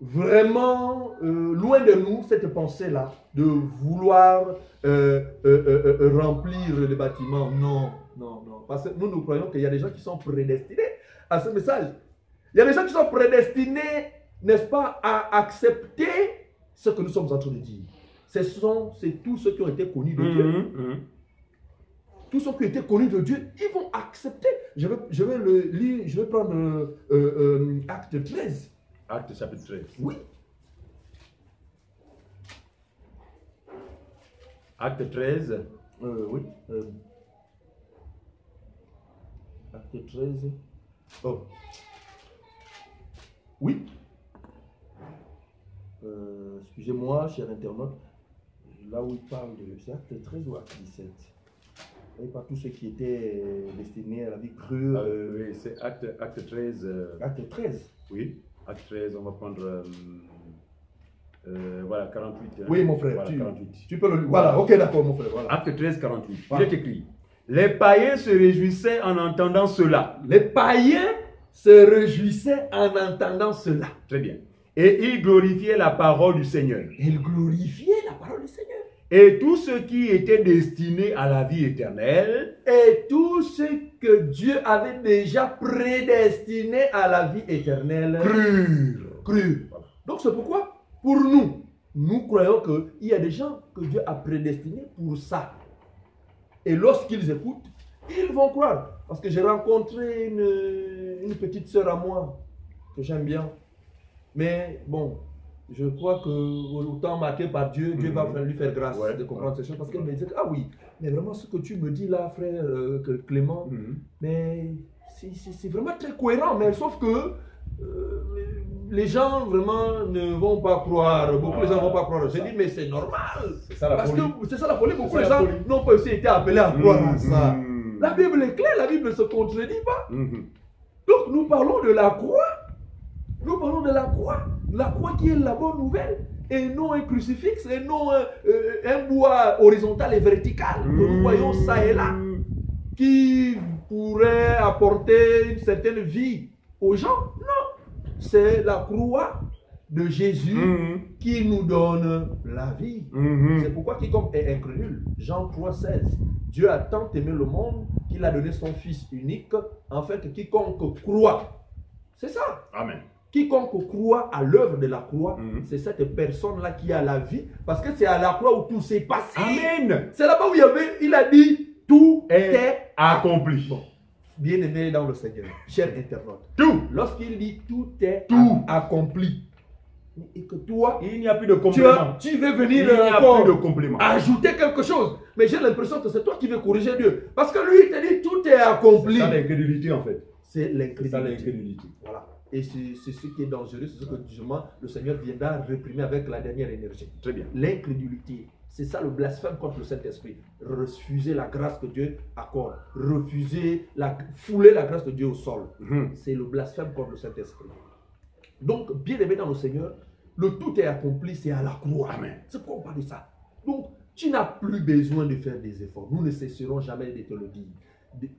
vraiment, loin de nous, cette pensée-là, de vouloir remplir les bâtiments. Non, non, non. Parce que nous croyons qu'il y a des gens qui sont prédestinés à ce message. Il y a des gens qui sont prédestinés, n'est-ce pas, à accepter ce que nous sommes en train de dire. C'est tous ceux qui ont été connus de Dieu. Tous ceux qui ont été connus de Dieu, ils vont accepter. Je vais le lire, je vais prendre Acte 13. Acte chapitre 13. Oui. Acte 13. Oui. Acte 13. Oh. Oui. Excusez-moi, cher internaute. Là où il parle de... C'est acte 13 ou acte 17? Et pas tout ce qui était destiné à la vie crue. Oui, c'est acte 13. Acte 13. Oui, acte 13, on va prendre... voilà, 48. Hein. Oui, mon frère. Voilà, 48. Tu peux le... Voilà, ok, d'accord, mon frère. Voilà. Acte 13, 48. Voilà. Il est écrit. Les païens se réjouissaient en entendant cela. Les païens se réjouissaient en entendant cela. Très bien. Et ils glorifiaient la parole du Seigneur. Ils glorifiaient la parole du Seigneur. Et tout ce qui était destiné à la vie éternelle. Et tout ce que Dieu avait déjà prédestiné à la vie éternelle. Crurent. Voilà. Donc c'est pourquoi, pour nous, nous croyons qu'il y a des gens que Dieu a prédestinés pour ça. Et lorsqu'ils écoutent, ils vont croire. Parce que j'ai rencontré une petite sœur à moi que j'aime bien. Mais bon, je crois que au temps marqué par Dieu, Dieu va lui faire grâce de comprendre ces choses. Parce qu'elle me dit, ah oui, mais vraiment ce que tu me dis là, frère Clément, mais c'est vraiment très cohérent. Mais sauf que les gens vraiment ne vont pas croire. Beaucoup de gens ne vont pas croire. Je dis, mais c'est normal. C'est ça la folie. C'est ça la folie. Beaucoup de gens n'ont pas aussi été appelés à croire à ça. La Bible est claire, la Bible ne se contredit pas. Donc nous parlons de la croix. Nous parlons de la croix. La croix qui est la bonne nouvelle. Et non un crucifix, et non un bois horizontal et vertical. Que nous voyons ça et là. Qui pourrait apporter une certaine vie aux gens. Non. C'est la croix de Jésus qui nous donne la vie. C'est pourquoi quiconque est incrédule, Jean 3,16, Dieu a tant aimé le monde qu'il a donné son Fils unique, en fait, quiconque croit. C'est ça. Amen. Quiconque croit à l'œuvre de la croix, c'est cette personne-là qui a la vie, parce que c'est à la croix où tout s'est passé. Amen. C'est là-bas où il a dit, tout est accompli. Bon. Bien-aimé dans le Seigneur, cher internaute. Tout. Lorsqu'il dit tout est accompli, et que toi, il n'y a plus de complément. Tu veux venir encore plus de complément. Ajouter quelque chose. Mais j'ai l'impression que c'est toi qui veux corriger Dieu. Parce que lui, il te dit tout est accompli. C'est ça l'incrédulité en fait. C'est l'incrédulité. Voilà. Et c'est ce qui est dangereux, c'est ce que justement le Seigneur viendra réprimer avec la dernière énergie. Très bien. L'incrédulité. C'est ça le blasphème contre le Saint-Esprit. Refuser la grâce que Dieu accorde. Fouler la grâce de Dieu au sol. C'est le blasphème contre le Saint-Esprit. Donc, bien aimé dans le Seigneur, le tout est accompli, c'est à la croix. Amen. C'est pourquoi on parle de ça. Donc, tu n'as plus besoin de faire des efforts. Nous ne cesserons jamais de te le dire.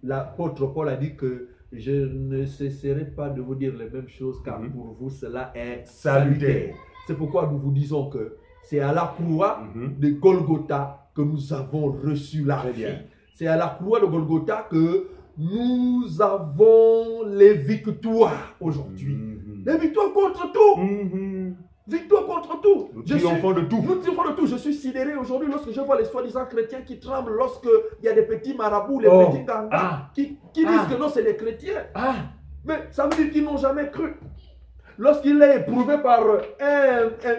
L'apôtre Paul a dit que je ne cesserai pas de vous dire les mêmes choses car pour vous cela est salutaire. C'est pourquoi nous vous disons que c'est à la croix de Golgotha que nous avons reçu la vie. C'est à la croix de Golgotha que nous avons les victoires aujourd'hui. Les victoires contre tout. Victoire contre tout. Nous triomphons de tout. Nous triomphons de tout. Je suis sidéré aujourd'hui lorsque je vois les soi-disant chrétiens qui tremblent lorsqu'il y a des petits marabouts, les petits gangas, qui disent que non, c'est des chrétiens. Mais ça veut dire qu'ils n'ont jamais cru. Lorsqu'il est éprouvé par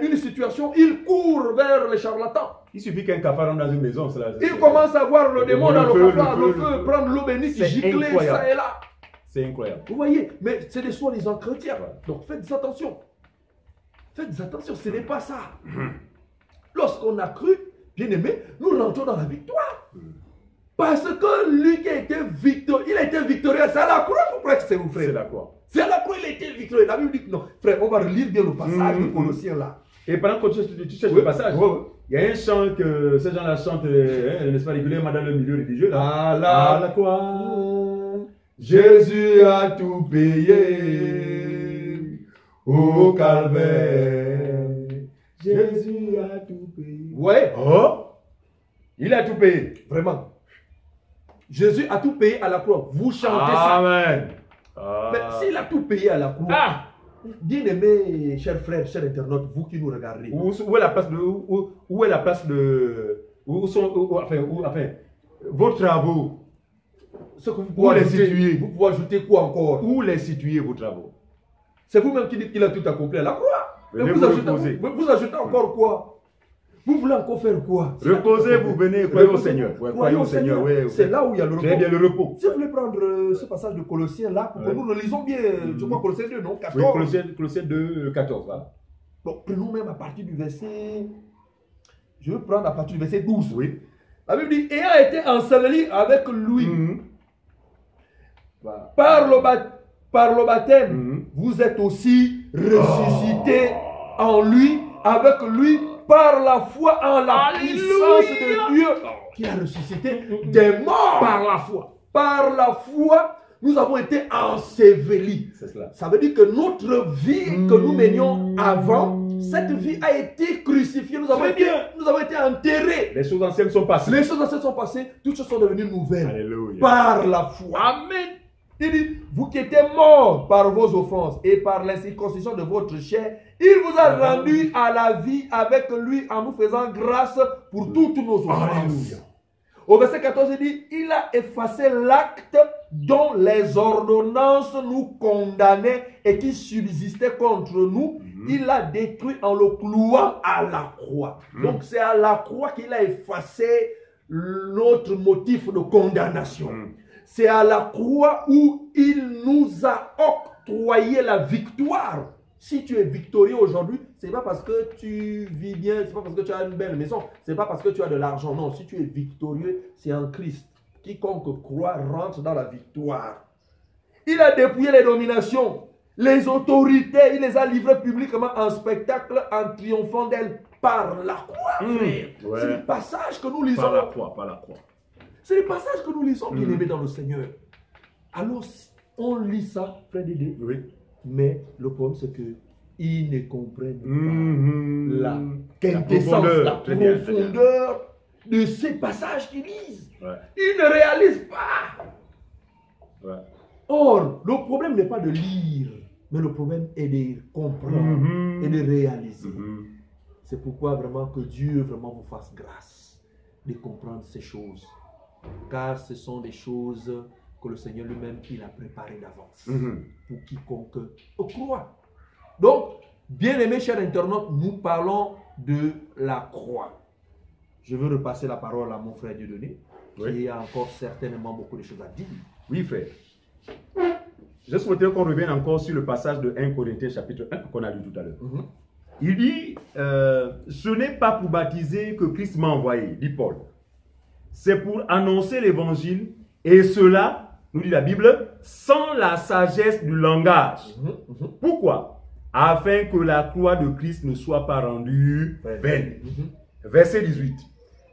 une situation, il court vers les charlatans. Il suffit qu'un cafard rentre dans une maison. Il commence à voir le démon dans le cafard, le feu, prendre l'eau bénite, gicler ça et là. C'est incroyable. Vous voyez, mais c'est des soi-disant chrétiens. Donc faites attention. Faites attention, ce n'est pas ça. Lorsqu'on a cru, bien aimé, nous rentrons dans la victoire. Parce que lui qui a été victorieux, il a été victorieux. C'est à la croix, vous croyez que c'est vous, frère? C'est la croix. C'est à la croix qu'il a été victorieux. La Bible dit que non. Frère, on va relire bien le passage de Colossiens là. Et pendant que tu cherches le passage, il y a un chant que ces gens-là chantent, n'est-ce pas, régulièrement dans le milieu religieux. Là. À la croix, Jésus a tout payé. Au calvaire, Jésus a tout payé. Ouais. Oh, il a tout payé. Vraiment. Jésus a tout payé à la croix. Vous chantez Amen. ça. Mais s'il a tout payé à la croix, bien aimé, chers frères, chers internautes, vous qui nous regardez. Où est la place de... Où est la place de... Enfin, vos travaux. Ce que vous pouvez les situer. Vous pouvez ajouter quoi encore? Où les situer vos travaux? C'est vous-même qui dites qu'il a tout accompli à la croix. Mais vous ajoutez encore quoi? Vous voulez encore faire quoi? Reposez-vous, venez, croyez au Seigneur. Ouais, croyez au Seigneur, oui. C'est là où il y a le repos. Très bien, le repos. Si vous voulez prendre ce passage de Colossiens là, pour que nous le lisons bien, je crois Colossiens 2, non? 14. Oui, Colossiens 2, 14, voilà. Donc, prenons même à partir du verset... Je vais prendre à partir du verset 12. Oui. La Bible dit, ayant été enseveli avec lui, Voilà. par le baptême, vous êtes aussi ressuscités en lui, avec lui, par la foi en la puissance de Dieu qui a ressuscité des morts. Par la foi. Par la foi, nous avons été ensevelis. C'est cela. Ça veut dire que notre vie que nous menions avant, cette vie a été crucifiée. Nous avons été enterrés. Les choses anciennes sont passées. Les choses anciennes sont passées. Toutes choses sont devenues nouvelles. Alléluia. Par la foi. Amen. Il dit, vous qui étiez morts par vos offenses et par l'incirconcision de votre chair, il vous a rendu à la vie avec lui en nous faisant grâce pour toutes nos offenses. Au verset 14, il dit, il a effacé l'acte dont les ordonnances nous condamnaient et qui subsistait contre nous. Il l'a détruit en le clouant à la croix. Donc c'est à la croix qu'il a effacé notre motif de condamnation. C'est à la croix où il nous a octroyé la victoire. Si tu es victorieux aujourd'hui, ce n'est pas parce que tu vis bien, ce n'est pas parce que tu as une belle maison, ce n'est pas parce que tu as de l'argent. Non, si tu es victorieux, c'est en Christ. Quiconque croit rentre dans la victoire. Il a dépouillé les dominations, les autorités, il les a livrées publiquement en spectacle en triomphant d'elles par la croix. Ouais. C'est le passage que nous lisons. Par la croix, par la croix. C'est le passage que nous lisons, bien aimés dans le Seigneur. Alors, on lit ça, frère Dédé. Oui. Mais le problème, c'est qu'ils ne comprennent pas la quintessence, la profondeur de ces passages qu'ils lisent. Ouais. Ils ne réalisent pas. Ouais. Or, le problème n'est pas de lire, mais le problème est de comprendre et de réaliser. C'est pourquoi vraiment que Dieu vraiment vous fasse grâce de comprendre ces choses. Car ce sont des choses que le Seigneur lui-même, il a préparées d'avance pour quiconque croit. Donc, bien aimés chers internautes, nous parlons de la croix. Je veux repasser la parole à mon frère Dieudonné, qui a encore certainement beaucoup de choses à dire. Oui, frère. Je souhaiterais qu'on revienne encore sur le passage de 1 Corinthiens chapitre 1 qu'on a lu tout à l'heure. Il dit, ce n'est pas pour baptiser que Christ m'a envoyé, dit Paul. C'est pour annoncer l'évangile, et cela, nous dit la Bible, sans la sagesse du langage. Pourquoi? Afin que la croix de Christ ne soit pas rendue vaine. Verset 18.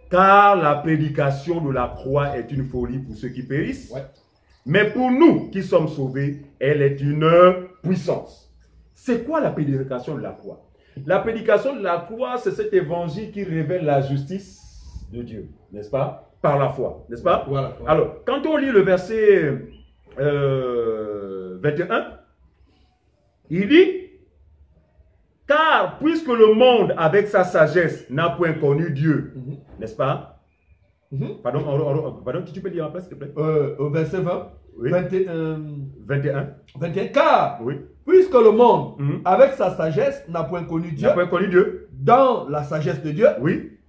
Car la prédication de la croix est une folie pour ceux qui périssent, mais pour nous qui sommes sauvés, elle est une puissance. C'est quoi la prédication de la croix? La prédication de la croix, c'est cet évangile qui révèle la justice de Dieu, n'est-ce pas? Par la foi, n'est-ce pas? Voilà. Alors, quand on lit le verset 21, il dit, car puisque le monde avec sa sagesse n'a point connu Dieu, n'est-ce pas? Pardon, tu peux dire en place, s'il te plaît? Au verset 20, 21. Car, puisque le monde, avec sa sagesse, n'a point connu Dieu, dans la sagesse de Dieu,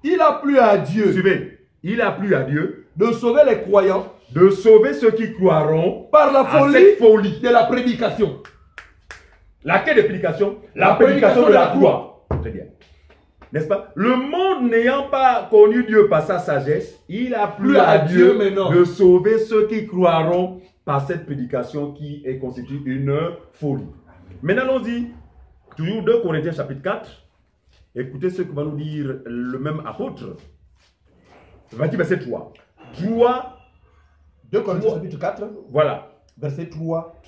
il a plu à Dieu. Suivez. Il a plu à Dieu de sauver les croyants, de sauver ceux qui croiront par la folie de la prédication. Laquelle prédication? La prédication de la croix. Très bien. N'est-ce pas? Le monde n'ayant pas connu Dieu par sa sagesse, il a plu à Dieu de sauver ceux qui croiront par cette prédication qui est constituée une folie. Maintenant, allons-y. Toujours 2 Corinthiens chapitre 4. Écoutez ce que va nous dire le même apôtre. Verset 3. 2 Corinthiens chapitre 4. Voilà. Verset 3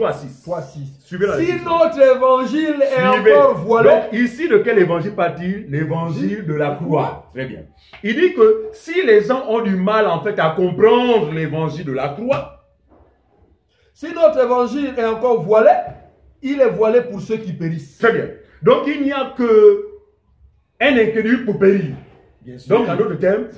à 6. 3 à 6. Suivez la si notre évangile est encore voilé. Donc ici, de quel évangile parle-t-il? L'évangile de la croix. Très bien. Il dit que si les gens ont du mal en fait à comprendre l'évangile de la croix. Si notre évangile est encore voilé, il est voilé pour ceux qui périssent. Très bien. Donc il n'y a que un incrédule pour périr. Donc en d'autres termes,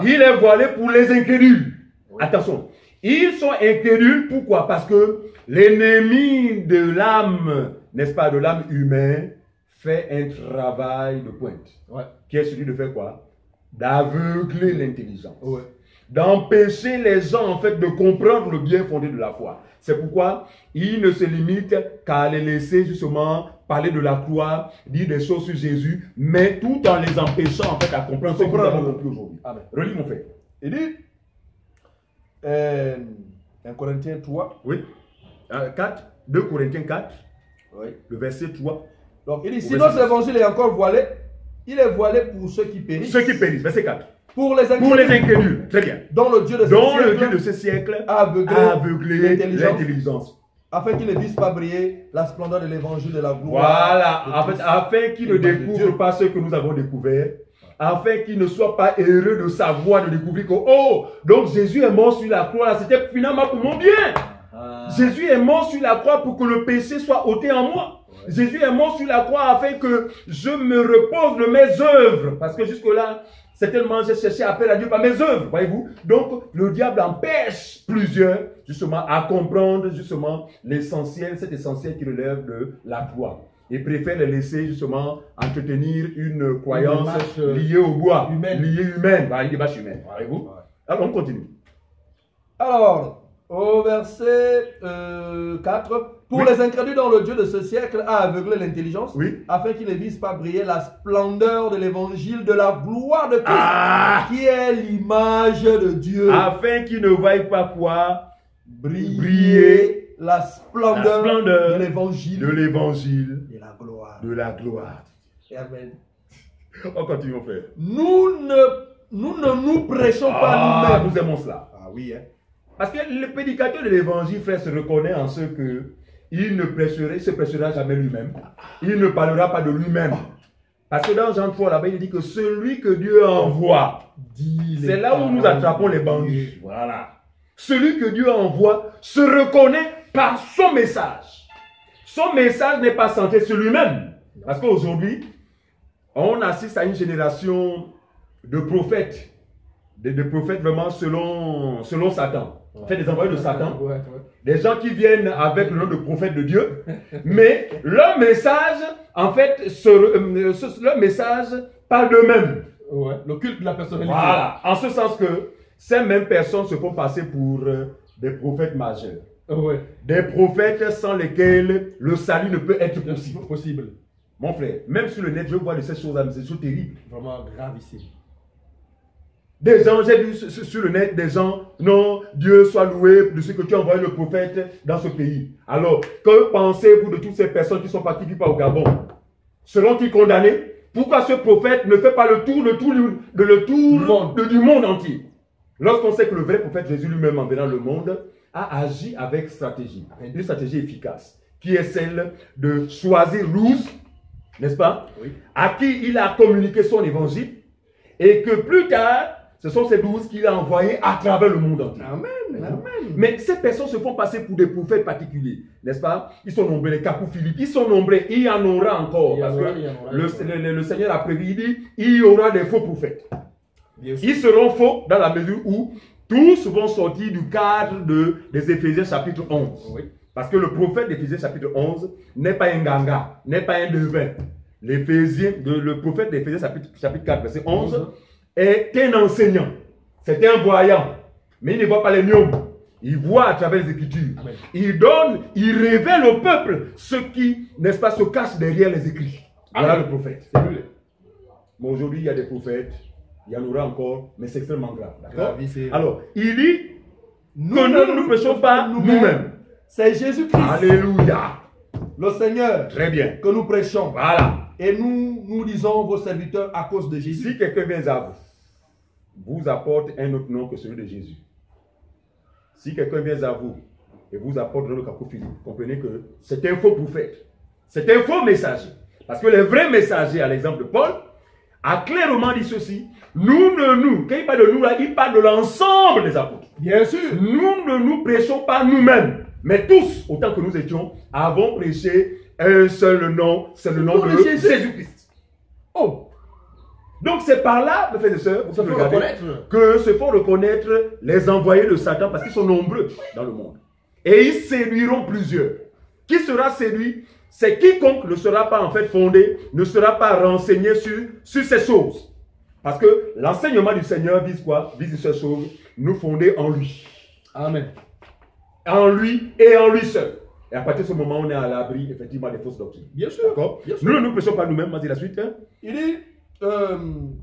il est voilé pour les incrédules. Attention. Ils sont incrédules, pourquoi? Parce que l'ennemi de l'âme, n'est-ce pas, de l'âme humaine, fait un travail de pointe. Ouais. Qui est celui de faire quoi? D'aveugler l'intelligence. Ouais. D'empêcher les gens en fait de comprendre le bien fondé de la foi. C'est pourquoi il ne se limite qu'à les laisser justement parler de la croix, dire des choses sur Jésus, mais tout en les empêchant en fait à comprendre ce que nous avons compris aujourd'hui. Relis mon frère. Il dit, 1 Corinthiens 3. Oui. 4, 2 Corinthiens 4, Oui. le verset 3. Donc il dit, si notre évangile est encore voilé, il est voilé pour ceux qui périssent. Ceux qui périssent, verset 4. Pour les Pour les incrédules, très bien. dont le Dieu de ce siècle a aveuglé l'intelligence. Afin qu'ils ne puissent pas briller la splendeur de l'évangile de la gloire. Voilà, en fait, afin qu'ils ne découvrent pas ce que nous avons découvert, afin qu'ils ne soient pas heureux de savoir, de découvrir que, oh, donc Jésus est mort sur la croix, c'était finalement pour mon bien. Jésus est mort sur la croix pour que le péché soit ôté en moi. Jésus est mort sur la croix afin que je me repose de mes œuvres. Parce que jusque-là, certainement, j'ai cherché appel à Dieu par mes œuvres, voyez-vous. Donc, le diable empêche plusieurs, justement, à comprendre, justement, l'essentiel, cet essentiel qui relève de la croix. Il préfère les laisser, justement, entretenir une croyance liée au bois, liée humaine, une démarche humaine, voyez-vous. Alors, on continue. Alors, au verset 4, pour les incrédules dont le Dieu de ce siècle a aveuglé l'intelligence, afin qu'ils ne puissent pas briller la splendeur de l'évangile de la gloire de Christ, qui est l'image de Dieu. Afin qu'ils ne voient pas quoi? Briller la splendeur de l'évangile de la gloire. De la gloire. Amen. On continue, mon frère. Nous ne nous prêchons pas nous-mêmes. Nous aimons cela. Ah oui, hein. Parce que le prédicateur de l'évangile, frère, se reconnaît en ce que il ne se prêchera jamais lui-même. Il ne parlera pas de lui-même. Parce que dans Jean 3, là-bas, il dit que celui que Dieu envoie, c'est là où nous attrapons les bandits. Voilà. Celui que Dieu envoie se reconnaît par son message. Son message n'est pas centré sur lui-même. Parce qu'aujourd'hui, on assiste à une génération de prophètes. Des prophètes vraiment selon Satan. En fait, des envoyés de Satan. Des gens qui viennent avec le nom de prophète de Dieu. Mais leur message, en fait, leur message parle d'eux-mêmes. Le culte de la personnalité. Voilà. En ce sens que ces mêmes personnes se font passer pour des prophètes majeurs. Des prophètes sans lesquels le salut ne peut être possible. Mon frère, même sur le net, je vois de ces choses-là, c'est des choses terribles. Vraiment grave ici. Des gens, j'ai vu sur le net des gens, non, Dieu soit loué de ce que tu as envoyé le prophète dans ce pays. Alors, que pensez-vous de toutes ces personnes qui sont parties vivre au Gabon? Seront-ils condamnés? Pourquoi ce prophète ne fait pas le tour du monde entier? Lorsqu'on sait que le vrai prophète Jésus lui-même en venant le monde a agi avec stratégie, une stratégie efficace, qui est celle de choisir 12, n'est-ce pas? À qui il a communiqué son évangile, et que plus tard, ce sont ces 12 qu'il a envoyés à travers le monde entier. Amen. Mais ces personnes se font passer pour des prophètes particuliers, n'est-ce pas? Ils sont nombreux, les Kakou Philippe, ils sont nombreux, il y en aura encore. Parce que le Seigneur a prévu, il dit, il y aura des faux prophètes. Ils seront faux dans la mesure où tous vont sortir du cadre des Éphésiens chapitre 11. Parce que le prophète d'Éphésiens chapitre 11 n'est pas un ganga, n'est pas un devin. Le prophète d'Éphésiens chapitre 4, verset 11, est un enseignant. C'est un voyant. Mais il ne voit pas les gnomes. Il voit à travers les Écritures. Amen. Il révèle au peuple ce qui, n'est-ce pas, se cache derrière les écrits. Voilà le prophète. Mais aujourd'hui, il y a des prophètes. Il y en aura encore, mais c'est extrêmement grave. D'accord? Alors, il dit que nous ne prêchons pas nous-mêmes. C'est Jésus-Christ. Alléluia. Le Seigneur. Très bien. Que nous prêchons. Voilà. Et nous disons vos serviteurs à cause de Jésus. Si quelqu'un vient à vous apporte un autre nom que celui de Jésus. Si quelqu'un vient à vous et vous apporte le Kakou Philippe, comprenez que c'est un faux prophète. C'est un faux messager. Parce que les vrais messagers, à l'exemple de Paul, a clairement dit ceci. Quand il parle de nous là, il parle de l'ensemble des apôtres. Bien sûr. Nous ne nous prêchons pas nous-mêmes. Mais tous, autant que nous étions, avons prêché un seul nom, c'est le nom de Jésus-Christ. Oh! Donc c'est par là, mes frères et sœurs, que se font reconnaître les envoyés de Satan parce qu'ils sont nombreux dans le monde. Et ils séduiront plusieurs. Qui sera séduit? c'est quiconque ne sera pas en fait fondé, ne sera pas renseigné sur ces choses. Parce que l'enseignement du Seigneur vise quoi? Vise ces choses, nous fonder en lui. Amen. En lui et en lui seul. Et à partir de ce moment, on est à l'abri effectivement des fausses doctrines. Bien sûr. D'accord? Nous ne nous prêchons pas nous-mêmes, vas-y la suite. Hein? Il dit,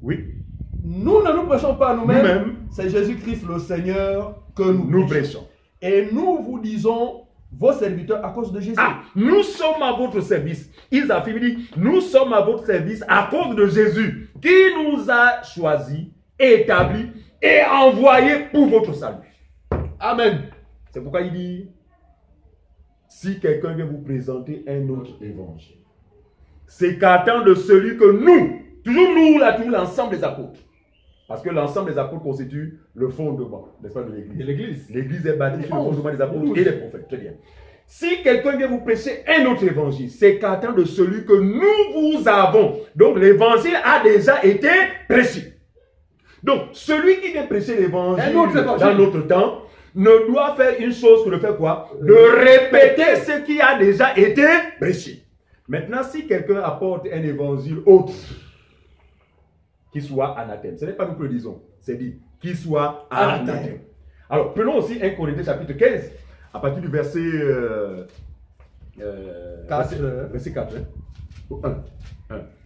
Oui. nous ne nous prêchons pas nous-mêmes, Nous-mêmes. c'est Jésus-Christ le Seigneur que nous prêchons. prêchons. Et nous vous disons, vos serviteurs, à cause de Jésus. Ah, nous sommes à votre service. Ils affirment, il dit, nous sommes à votre service à cause de Jésus, qui nous a choisis, établis et envoyés pour votre salut. Amen. C'est pourquoi il dit, si quelqu'un vient vous présenter un autre évangile, s'écartant de celui que nous, toujours nous, là, tout l'ensemble des apôtres, parce que l'ensemble des apôtres constitue le fondement, n'est-ce pas, de l'Église. L'Église est bâtie sur le fondement des apôtres et des prophètes. Très bien. Si quelqu'un vient vous prêcher un autre évangile, s'écartant de celui que nous vous avons, donc l'évangile a déjà été prêché. Donc, celui qui vient prêcher l'évangile dans notre temps ne doit faire une chose que de faire quoi? De répéter ce qui a déjà été prêché. Maintenant, si quelqu'un apporte un évangile autre, qui soit anathème, ce n'est pas nous qui le disons, c'est dit, qui soit anathème. Alors, prenons aussi 1 Corinthiens chapitre 15, à partir du verset 4. Verset 4.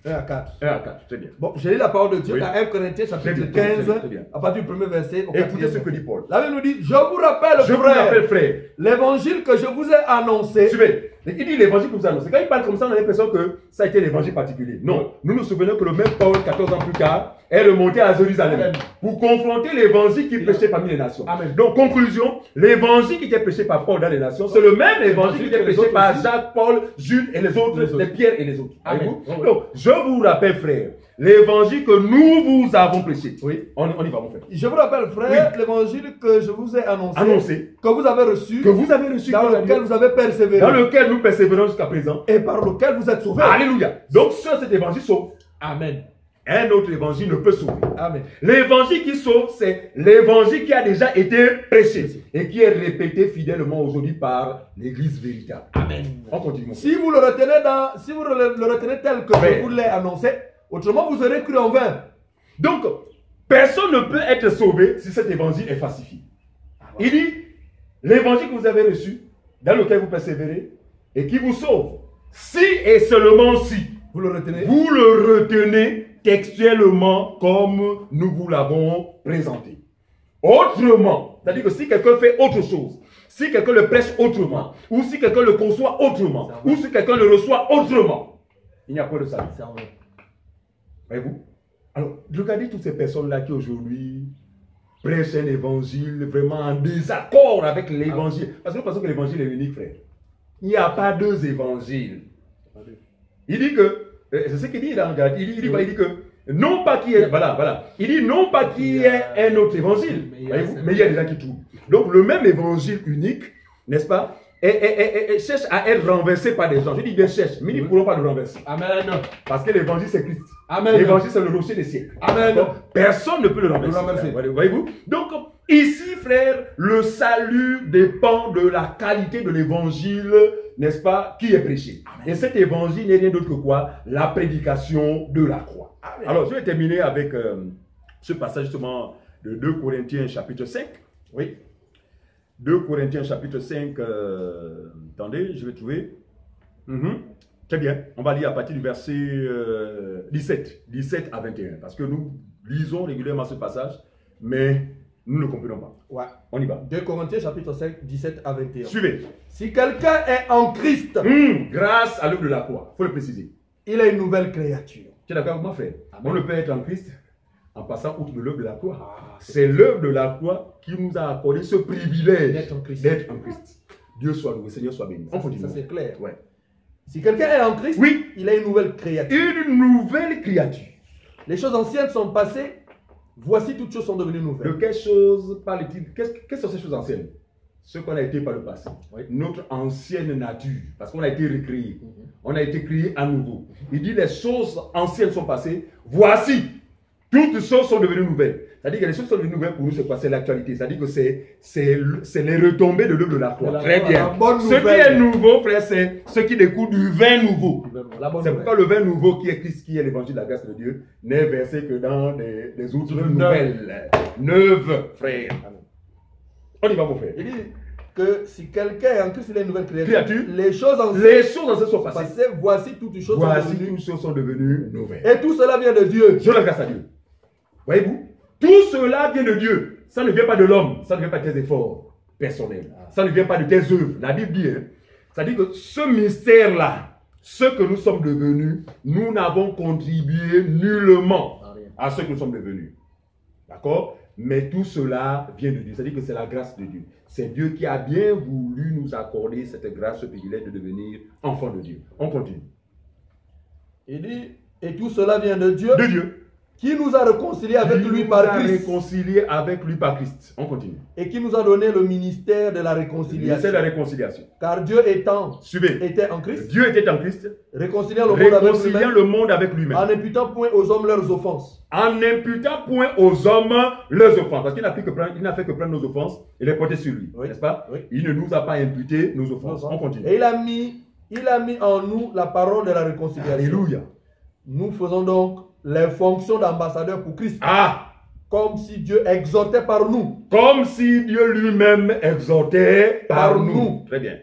1 à 4. 1 à 4, très bien. Bon, j'ai lu la parole de Dieu Oui. dans 1 Corinthiens chapitre Très bien, 15, très bien. à partir du premier verset au Écoutez 4e. ce que dit Paul. La Bible nous dit, je vous rappelle, Je vous rappelle, frère. l'évangile que je vous ai annoncé. Suivez. Il dit l'évangile que vous annoncez. Quand il parle comme ça, on a l'impression que ça a été l'évangile particulier. Non. Nous nous souvenons que le même Paul, 14 ans plus tard, est remonté à Jérusalem. Amen. Pour confronter l'évangile qui prêchait parmi les nations. Amen. Donc, conclusion, l'évangile qui était prêché par Paul dans les nations, c'est le même évangile qui était prêché par Jacques, Paul, Jules et les autres, les Pierre et les autres. Amen. Donc, je vous rappelle, frère, l'évangile que nous vous avons prêché. Oui. On y va, mon frère. Je vous rappelle, frère, l'évangile que je vous ai annoncé, que vous avez reçu, que vous avez reçu, dans lequel vous avez persévéré, dans lequel nous persévérons jusqu'à présent, et par lequel vous êtes sauvés. Alléluia. Donc, seul cet évangile sauve. Amen. Un autre évangile ne peut sauver. Amen. L'évangile qui sauve, c'est l'évangile qui a déjà été prêché et qui est répété fidèlement aujourd'hui par l'église véritable. Amen. On continue. Si vous le retenez tel que je vous l'ai annoncé, autrement vous aurez cru en vain. Donc, personne ne peut être sauvé si cet évangile est falsifié. Il dit, l'évangile que vous avez reçu, dans lequel vous persévérez, et qui vous sauve, si et seulement si vous le retenez, textuellement comme nous vous l'avons présenté. Autrement, c'est-à-dire que si quelqu'un fait autre chose, si quelqu'un le prêche autrement, ou si quelqu'un le conçoit autrement, ou si quelqu'un le reçoit autrement, il n'y a pas de salut. Voyez-vous? Alors, regardez toutes ces personnes-là qui aujourd'hui prêchent un évangile vraiment en désaccord avec l'évangile. Parce que nous pensons que l'évangile est unique, frère. Il n'y a pas deux évangiles. Il dit que, c'est ce qu'il dit dans Galate, il dit que, non pas qu'il y ait, voilà, il dit non pas qu'il y ait un autre évangile, mais il y a des gens qui trouvent. Donc le même évangile unique, n'est-ce pas, et cherche à être renversé par des gens. Je dis bien cherche, mais ils ne pourront pas le renverser. Amen. Parce que l'évangile c'est Christ. Amen. L'évangile c'est le rocher des siècles. Amen. Donc, personne ne peut le renverser. Voyez-vous? Donc ici, frère, le salut dépend de la qualité de l'évangile, n'est-ce pas, qui est prêché. Amen. Et cet évangile n'est rien d'autre que quoi? La prédication de la croix. Amen. Alors, je vais terminer avec ce passage justement de 2 Corinthiens chapitre 5. Oui. 2 Corinthiens chapitre 5, attendez, je vais trouver. Très bien, on va lire à partir du verset 17 à 21, parce que nous lisons régulièrement ce passage, mais nous ne le comprenons pas. Ouais. On y va. 2 Corinthiens chapitre 5, 17 à 21. Suivez. Si quelqu'un est en Christ, grâce à l'œuvre de la croix, il faut le préciser. Il est une nouvelle créature. Tu es d'accord avec moi, frère? Amen. On ne peut être en Christ en passant outre de l'œuvre de la croix. C'est l'œuvre de la croix qui nous a accordé ce privilège d'être en Christ. Dieu soit loué, Seigneur soit béni. Ça c'est clair. Ouais. Si quelqu'un est en Christ, oui, il est une nouvelle créature. Une nouvelle créature. Les choses anciennes sont passées, voici toutes choses sont devenues nouvelles. De quelle chose parle-t-il? Quelles sont ces choses anciennes? Ce qu'on a été par le passé. Oui. Notre ancienne nature, parce qu'on a été recréé. On a été créé à nouveau. Il dit les choses anciennes sont passées, voici Toutes choses sont devenues nouvelles. C'est-à-dire que les choses sont devenues nouvelles pour nous, c'est quoi? C'est l'actualité. C'est-à-dire que c'est les retombées de l'œuvre de la croix. Très bien. Ce qui est nouveau, frère, c'est ce qui découle du vin nouveau. C'est pourquoi le vin nouveau qui est Christ, qui est l'évangile de la grâce de Dieu, n'est versé que dans des autres nouvelles. Neuves, frère. On y va, mon frère. Il dit que si quelqu'un est en Christ, il est une nouvelle créature. Les choses anciennes sont passées. Voici toutes choses sont devenues nouvelles. Et tout cela vient de Dieu. Je le grâce à Dieu. Voyez-vous? Tout cela vient de Dieu. Ça ne vient pas de l'homme. Ça ne vient pas de tes efforts personnels. Ça ne vient pas de tes œuvres. La Bible dit, ça dit que ce mystère-là, ce que nous sommes devenus, nous n'avons contribué nullement à ce que nous sommes devenus. D'accord? Mais tout cela vient de Dieu. C'est-à-dire que c'est la grâce de Dieu. C'est Dieu qui a bien voulu nous accorder cette grâce, ce privilège de devenir enfant de Dieu. On continue. Il dit, et tout cela vient de Dieu. De Dieu. Qui nous a réconciliés avec lui par Christ. Réconciliés avec lui par Christ. On continue. Et qui nous a donné le ministère de la réconciliation. Le ministère de la réconciliation. Car Dieu était en Christ. Dieu était en Christ. Réconciliant le monde avec lui-même. En n'imputant point aux hommes leurs offenses. En n'imputant point aux hommes leurs offenses. Parce qu'il n'a fait que prendre nos offenses et les porter sur lui. Oui. N'est-ce pas? Oui. Il ne nous a pas imputé nos offenses. On continue. Et il a mis en nous la parole de la réconciliation. Alléluia. Nous faisons donc les fonctions d'ambassadeurs pour Christ. Ah! Comme si Dieu exhortait par nous. Comme si Dieu lui-même exhortait par nous. Très bien.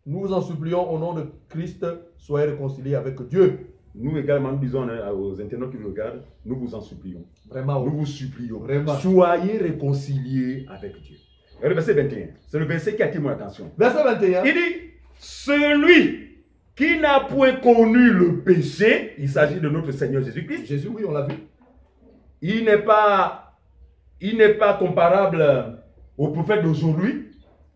Nous vous en supplions au nom de Christ, soyez réconciliés avec Dieu. Nous également, nous disons aux internautes qui nous regardent, nous vous en supplions. Vraiment. Nous vous supplions. Vraiment. Soyez réconciliés avec Dieu. Et le verset 21, c'est le verset qui attire mon attention. Verset 21. Il dit, celui qui n'a point connu le péché, il s'agit de notre Seigneur Jésus-Christ. Jésus, oui, on l'a vu. Il n'est pas comparable aux prophètes d'aujourd'hui,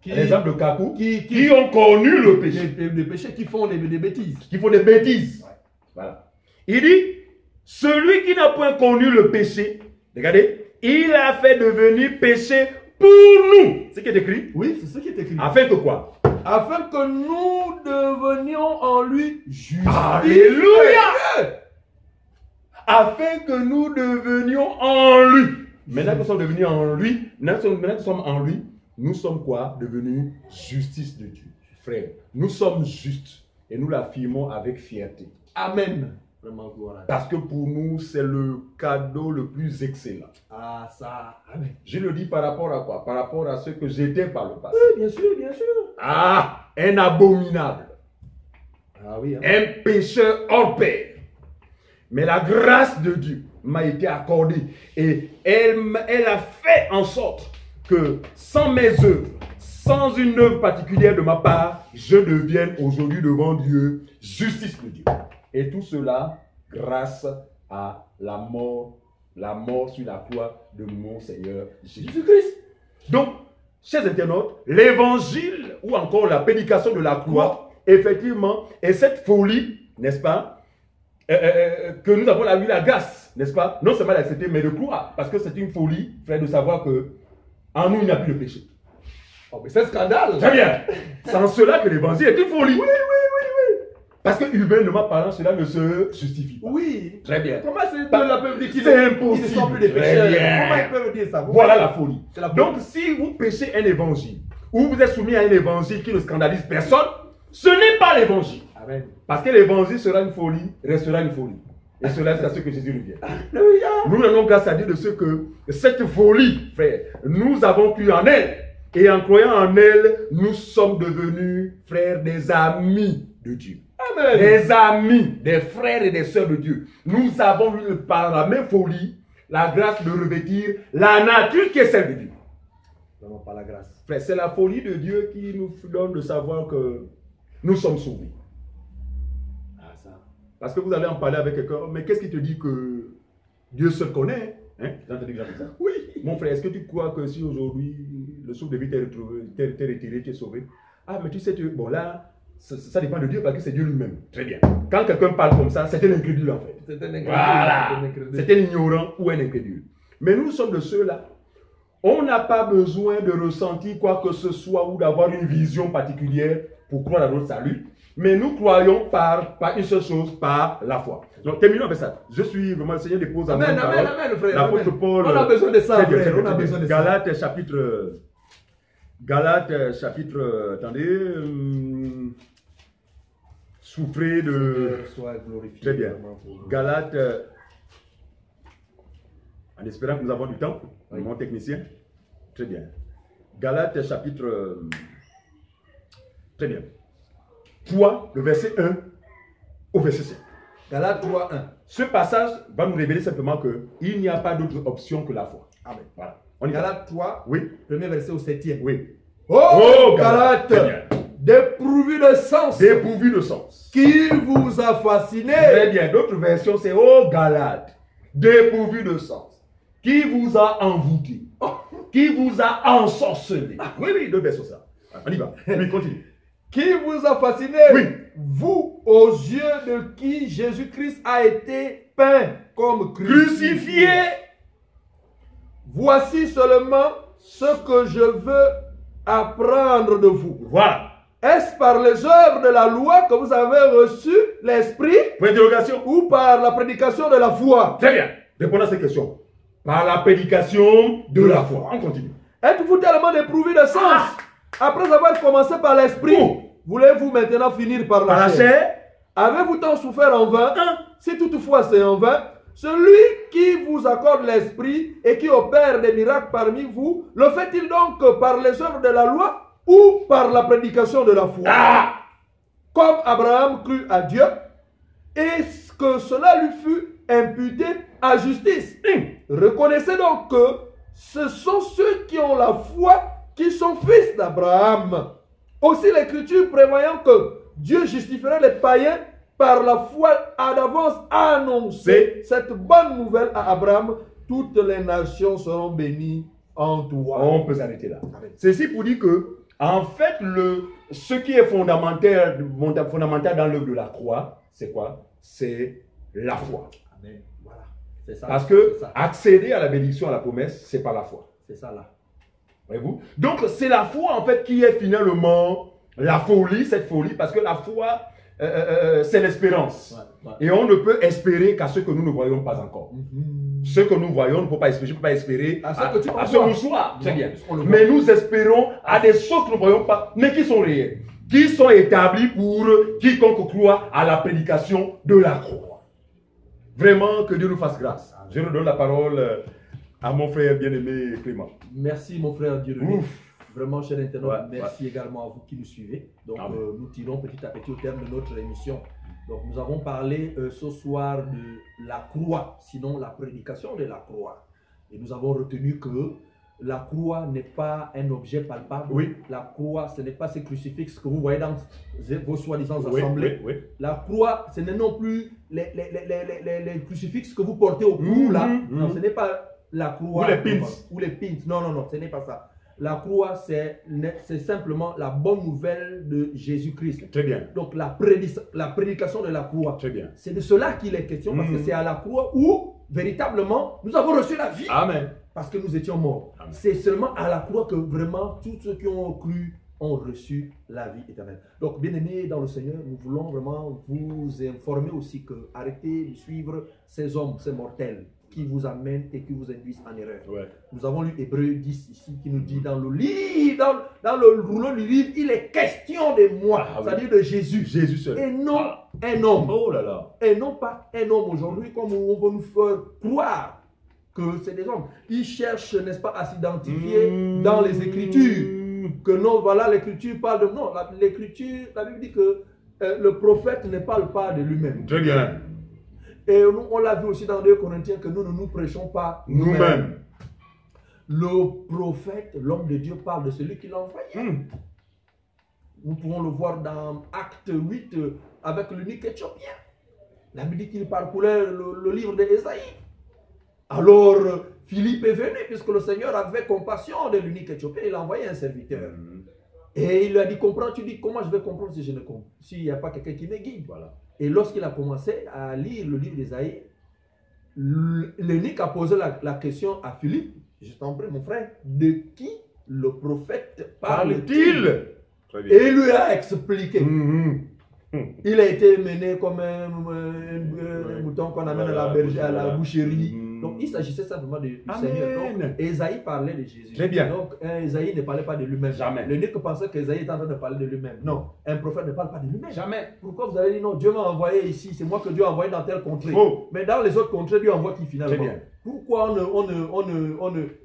l'exemple de Kakou, qui ont connu le péché. Les péchés qui font des bêtises. Qui font des bêtises. Ouais. Voilà. Il dit, celui qui n'a point connu le péché, regardez, il a fait devenir péché pour nous. C'est ce qui est écrit. Oui, c'est ce qui est écrit. Afin que quoi? Afin que nous devenions en lui justes. Alléluia! Afin que nous devenions en lui. Maintenant que nous sommes devenus en lui, maintenant que nous sommes en lui, nous sommes quoi? Devenus justice de Dieu. Frère, nous sommes justes et nous l'affirmons avec fierté. Amen. Vraiment, gloire à Dieu. Parce que pour nous, c'est le cadeau le plus excellent. Ah, ça. Amen. Je le dis par rapport à quoi? Par rapport à ce que j'étais par le passé. Oui, bien sûr, bien sûr. Ah, un abominable. Ah oui. Hein. Un pécheur hors pair. Mais la grâce de Dieu m'a été accordée. Et elle a fait en sorte que sans mes œuvres, sans une œuvre particulière de ma part, je devienne aujourd'hui devant Dieu justice de Dieu. Et tout cela grâce à la mort sur la croix de mon Seigneur Jésus-Christ. Donc, chers internautes, l'évangile ou encore la prédication de la croix, effectivement, est cette folie, n'est-ce pas, que nous avons eu la grâce, n'est-ce pas, non seulement d'accepter, mais de croire, parce que c'est une folie, frère, de savoir que en nous, il n'y a plus de péché. Oh, mais c'est un scandale. Très bien. C'est en cela que l'évangile est une folie. Oui. Parce que humainement parlant, cela ne se justifie pas. Oui. Très bien. Comment c'est peuvent dire qu'ils impossible. ne sont plus des pécheurs? Comment ils peuvent dire ça? Voilà la folie. La folie. Donc, si vous péchez un évangile, ou vous êtes soumis à un évangile qui ne scandalise personne, ce n'est pas l'évangile. Amen. Parce que l'évangile sera une folie, restera une folie. Et cela, c'est à ce que Jésus revient. Alléluia. Nous rendons grâce à Dieu de ce que cette folie, frère, nous avons cru en elle. Et en croyant en elle, nous sommes devenus, frères, des amis de Dieu. Amen. Des amis, des frères et des sœurs de Dieu. Nous avons eu par la même folie la grâce de revêtir la nature qui est celle de Dieu. Non, pas la grâce. Frère, c'est la folie de Dieu qui nous donne de savoir que nous sommes sauvés. Ah, ça. Parce que vous allez en parler avec quelqu'un, mais qu'est-ce qui te dit que Dieu seul connaît? Hein? Ça? Oui. Mon frère, est-ce que tu crois que si aujourd'hui le souffle de vie t'est retiré, tu es sauvé? Ah, mais tu sais, bon là, ça dépend de Dieu parce que c'est Dieu lui-même. Très bien. Quand quelqu'un parle comme ça, c'est un incrédule en fait. C'est un incrédule. Voilà. C'est un ignorant ou un incrédule. Mais nous sommes de ceux-là On n'a pas besoin de ressentir quoi que ce soit ou d'avoir une vision particulière pour croire à notre salut. Mais nous croyons par une seule chose, par la foi. Donc, terminons avec ça. Je suis vraiment, le Seigneur dépose en Amen, amen, amen, frère. L'apôtre Paul. On a besoin de ça, frère. On a besoin de ça. Galates, chapitre, attendez, souffrez de... Sois glorifié. Très bien. Galates, en espérant que nous avons du temps, oui. Mon technicien. Très bien. Galates, chapitre, très bien. 3, le verset 1 au verset 7. Galates 3, 1. Ce passage va nous révéler simplement qu'il n'y a pas d'autre option que la foi. Amen. Voilà. Galates 3, oui. Premier verset au 7e. Oui. Oh, Galates, dépourvu de sens. Dépourvu de sens. Qui vous a fasciné? Très bien. D'autres versions, c'est oh, Galates, dépourvu de sens. Qui vous a envoûté? Qui vous a ensorcelé? Oui, oui, d'autres versions, ça. On y va. Oui, continue. Qui vous a fasciné? Oui. Vous, aux yeux de qui Jésus-Christ a été peint comme crucifié. Voici seulement ce que je veux apprendre de vous. Voilà. Est-ce par les œuvres de la loi que vous avez reçu l'esprit? Point d'interrogation. Ou par la prédication de la foi? Très bien. Répondons à cette question. Par la prédication de la foi. On continue. Êtes-vous tellement dépourvu de sens? Après avoir commencé par l'esprit, voulez-vous maintenant finir par la chair? Avez-vous tant souffert en vain? Si toutefois c'est en vain, celui qui vous accorde l'esprit et qui opère des miracles parmi vous, le fait-il donc par les œuvres de la loi ou par la prédication de la foi? Comme Abraham crut à Dieu, et que cela lui fut imputé à justice. Reconnaissez donc que ce sont ceux qui ont la foi qui sont fils d'Abraham. Aussi l'Écriture prévoyant que Dieu justifierait les païens par la foi a d'avance annoncé cette bonne nouvelle à Abraham. Toutes les nations seront bénies en toi. On peut s'arrêter là. Ceci pour dire que, en fait, ce qui est fondamental dans l'œuvre de la croix, c'est quoi? C'est la foi. Amen. Voilà. C'est ça. Parce que accéder à la bénédiction, à la promesse, c'est par la foi. C'est ça là. Voyez-vous? Donc, c'est la foi, en fait, qui est finalement la folie, cette folie, parce que la foi, c'est l'espérance. Et on ne peut espérer qu'à ce que nous ne voyons pas encore. Ce que nous voyons, on ne peut pas espérer. Je ne peux pas espérer à ce que nous soyons. Très bien. Mais nous espérons à des choses que nous ne voyons pas, mais qui sont réelles, qui sont établies pour quiconque croit à la prédication de la croix. Vraiment, que Dieu nous fasse grâce. Je redonne la parole à mon frère bien-aimé Clément. Merci mon frère Dieudonné. Vraiment, chers internautes, merci également à vous qui nous suivez. Donc, nous tirons petit à petit au terme de notre émission. Donc, nous avons parlé ce soir de la croix, sinon la prédication de la croix. Et nous avons retenu que la croix n'est pas un objet palpable. Oui. La croix, ce n'est pas ces crucifixes que vous voyez dans vos soi-disant assemblées. La croix, ce n'est non plus les crucifixes que vous portez au cou, là. Non, ce n'est pas la croix. Ou les pins. Ou les pins. Non, non, non, ce n'est pas ça. La croix, c'est simplement la bonne nouvelle de Jésus-Christ. Très bien. Donc, la prédication de la croix. Très bien. C'est de cela qu'il est question, parce que c'est à la croix où, véritablement, nous avons reçu la vie. Amen. Parce que nous étions morts. C'est seulement à la croix que vraiment tous ceux qui ont cru ont reçu la vie éternelle. Donc, bien-aimés dans le Seigneur, nous voulons vraiment vous informer aussi que arrêtez de suivre ces hommes, ces mortels, qui vous amènent et qui vous induisent en erreur. Nous avons lu Hébreux 10 ici, qui nous dit dans le livre, dans le rouleau du livre, il est question de moi, c'est-à-dire de Jésus. Jésus seul. Et non un homme. Oh là là. Et non pas un homme aujourd'hui, comme on veut nous faire croire que c'est des hommes. Ils cherchent, n'est-ce pas, à s'identifier dans les Écritures. Que non, voilà, l'Écriture parle de... Non, l'Écriture, la Bible dit que le prophète ne parle pas de lui-même. Très bien. Et nous, on l'a vu aussi dans 2 Corinthiens que nous ne nous prêchons pas nous-mêmes. Le prophète, l'homme de Dieu, parle de celui qui l'a envoyé. Nous pouvons le voir dans Acte 8 avec l'unique Éthiopien. La Bible dit qu'il parcourait le livre d'Ésaïe. Alors, Philippe est venu, puisque le Seigneur avait compassion de l'unique Éthiopien, il a envoyé un serviteur. Et il lui a dit, comprends, tu dis, comment je vais comprendre si je ne comprends, s'il n'y a pas quelqu'un qui me guide. Voilà. Et lorsqu'il a commencé à lire le livre d'Ésaïe, l'unique a posé la question à Philippe, Je t'en prie, mon frère, de qui le prophète Parle-t-il? Très bien. Et il lui a expliqué. Mhm. Il a été mené comme un mouton qu'on amène à la bergerie, à la boucherie. Donc il s'agissait simplement du Seigneur. Donc Ésaïe parlait de Jésus. Très bien. Donc Ésaïe ne parlait pas de lui-même. Jamais. Le nez que pensait qu'Ésaïe était en train de parler de lui-même. Non, un prophète ne parle pas de lui-même. Jamais. Pourquoi vous allez dire non, Dieu m'a envoyé ici, c'est moi que Dieu a envoyé dans telle contrée. Faux. Mais dans les autres contrées, Dieu envoie qui finalement? Très bien. Pourquoi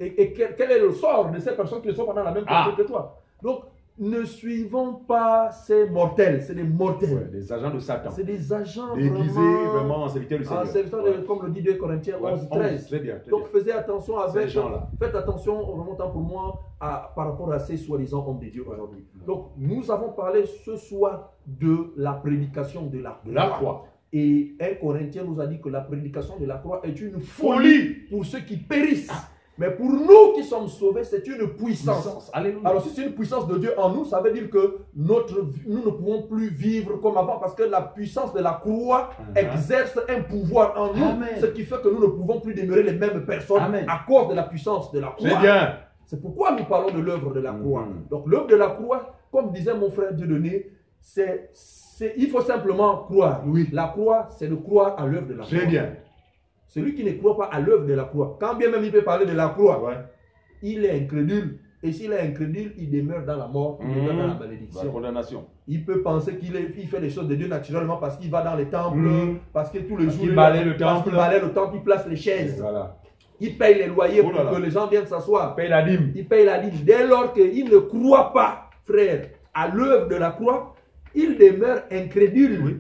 et quel est le sort de ces personnes qui sont pas dans la même contrée que toi? Donc, ne suivons pas ces mortels, c'est des mortels. Ouais, des agents de Satan. C'est des agents déguisés vraiment en serviteurs du Seigneur. En serviteur, comme le dit 2 Corinthiens 11, 13. Très bien. Donc, faites attention avec. Ces gens-là. Faites attention, en remontant pour moi, par rapport à ces soi-disant hommes de Dieu aujourd'hui. Donc, nous avons parlé ce soir de la prédication de la croix. Et 1 Corinthiens nous a dit que la prédication de la croix est une folie pour ceux qui périssent. Mais pour nous qui sommes sauvés, c'est une puissance. Alléluia. Alors si c'est une puissance de Dieu en nous, ça veut dire que nous ne pouvons plus vivre comme avant parce que la puissance de la croix exerce un pouvoir en nous. Amen. Ce qui fait que nous ne pouvons plus demeurer les mêmes personnes à cause de la puissance de la croix. C'est bien. C'est pourquoi nous parlons de l'œuvre de la croix. Donc l'œuvre de la croix, comme disait mon frère Dieudonné, il faut simplement croire. Oui. La croix, c'est de croire à l'œuvre de la croix. C'est bien. Celui qui ne croit pas à l'œuvre de la croix, quand bien même il peut parler de la croix, il est incrédule. Et s'il est incrédule, il demeure dans la mort, il demeure dans la malédiction. La condamnation. Il peut penser qu'il fait les choses de Dieu naturellement parce qu'il va dans les temples, parce que tous les jours il balaye le temple, il place les chaises. Voilà. Il paye les loyers pour que les gens viennent s'asseoir. Il paye la dîme. Il paye la dîme. Dès lors qu'il ne croit pas, frère, à l'œuvre de la croix, il demeure incrédule. Oui.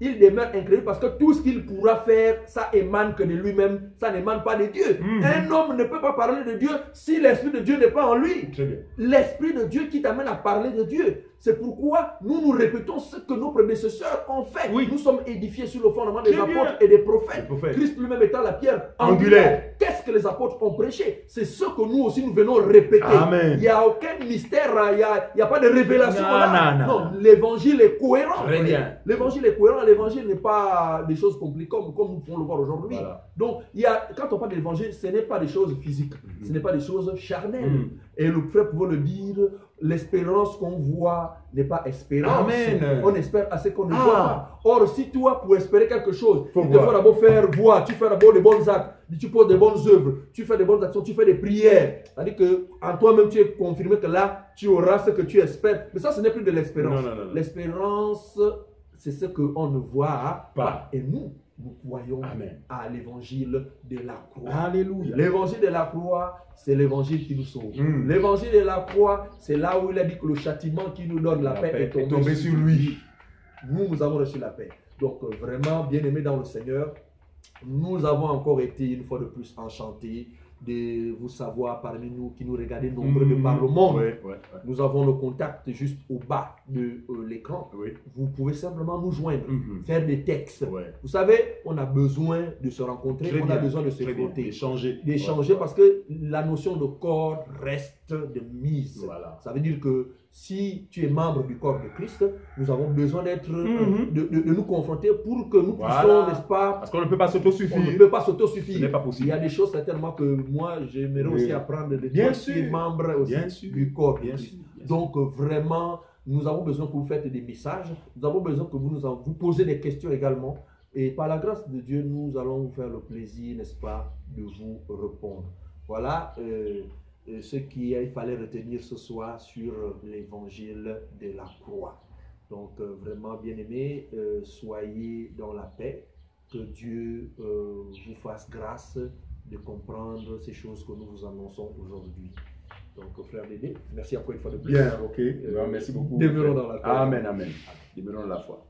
Il demeure incrédule parce que tout ce qu'il pourra faire, ça émane que de lui-même, ça n'émane pas de Dieu. Un homme ne peut pas parler de Dieu si l'Esprit de Dieu n'est pas en lui. L'Esprit de Dieu qui t'amène à parler de Dieu. C'est pourquoi nous répétons ce que nos prédécesseurs ont fait. Oui. Nous sommes édifiés sur le fondement des apôtres et des prophètes. Christ lui-même étant la pierre angulaire. Qu'est-ce que les apôtres ont prêché? C'est ce que nous aussi nous venons répéter. Amen. Il n'y a aucun mystère, il n'y a pas de révélation. Non. L'évangile est cohérent. Très bien. L'évangile est cohérent. L'évangile n'est pas des choses compliquées comme nous pouvons le voir aujourd'hui. Voilà. Donc, quand on parle de l'évangile, ce n'est pas des choses physiques, ce n'est pas des choses charnelles. Et le frère pouvait le dire, l'espérance qu'on voit n'est pas espérance. Amen. On espère à ce qu'on ne voit pas. Or, si toi, pour espérer quelque chose, il te faut d'abord faire voir, tu fais d'abord des bons actes, tu poses des bonnes œuvres, tu fais des bonnes actions, tu fais des prières. C'est-à-dire qu'en toi-même, tu es confirmé que là, tu auras ce que tu espères. Mais ça, ce n'est plus de l'espérance. L'espérance, c'est ce qu'on ne voit pas. Et nous croyons à l'évangile de la croix. Alléluia. L'évangile de la croix, c'est l'évangile qui nous sauve. L'évangile de la croix, c'est là où il a dit que le châtiment qui nous donne la paix est tombé sur lui. Nous avons reçu la paix. Donc vraiment, bien-aimés dans le Seigneur, nous avons encore été une fois de plus enchantés de vous savoir parmi nous qui nous regardez nombreux de par le monde. Nous avons le contact juste au bas de l'écran. Vous pouvez simplement nous joindre, faire des textes. Vous savez, on a besoin de se rencontrer, on a besoin de se frotter, d'échanger parce que la notion de corps reste de mise. Ça veut dire que si tu es membre du corps de Christ, nous avons besoin d'être, de nous confronter pour que nous puissions, n'est-ce pas? Parce qu'on ne peut pas s'autosuffire. On ne peut pas s'autosuffire. Ce n'est pas possible. Il y a des choses certainement que moi, j'aimerais aussi apprendre de toi qui es membre aussi du corps de Christ. Donc vraiment, nous avons besoin que vous faites des messages. Nous avons besoin que vous posez des questions également. Et par la grâce de Dieu, nous allons vous faire le plaisir, n'est-ce pas, de vous répondre. Voilà ce qu'il fallait retenir ce soir sur l'évangile de la croix. Donc vraiment, bien-aimés, soyez dans la paix. Que Dieu vous fasse grâce de comprendre ces choses que nous vous annonçons aujourd'hui. Donc, frère Dédé, merci encore une fois de plus. Bien, ok. Merci beaucoup. Demeurons dans la foi. Amen, amen. Demeurons dans la foi.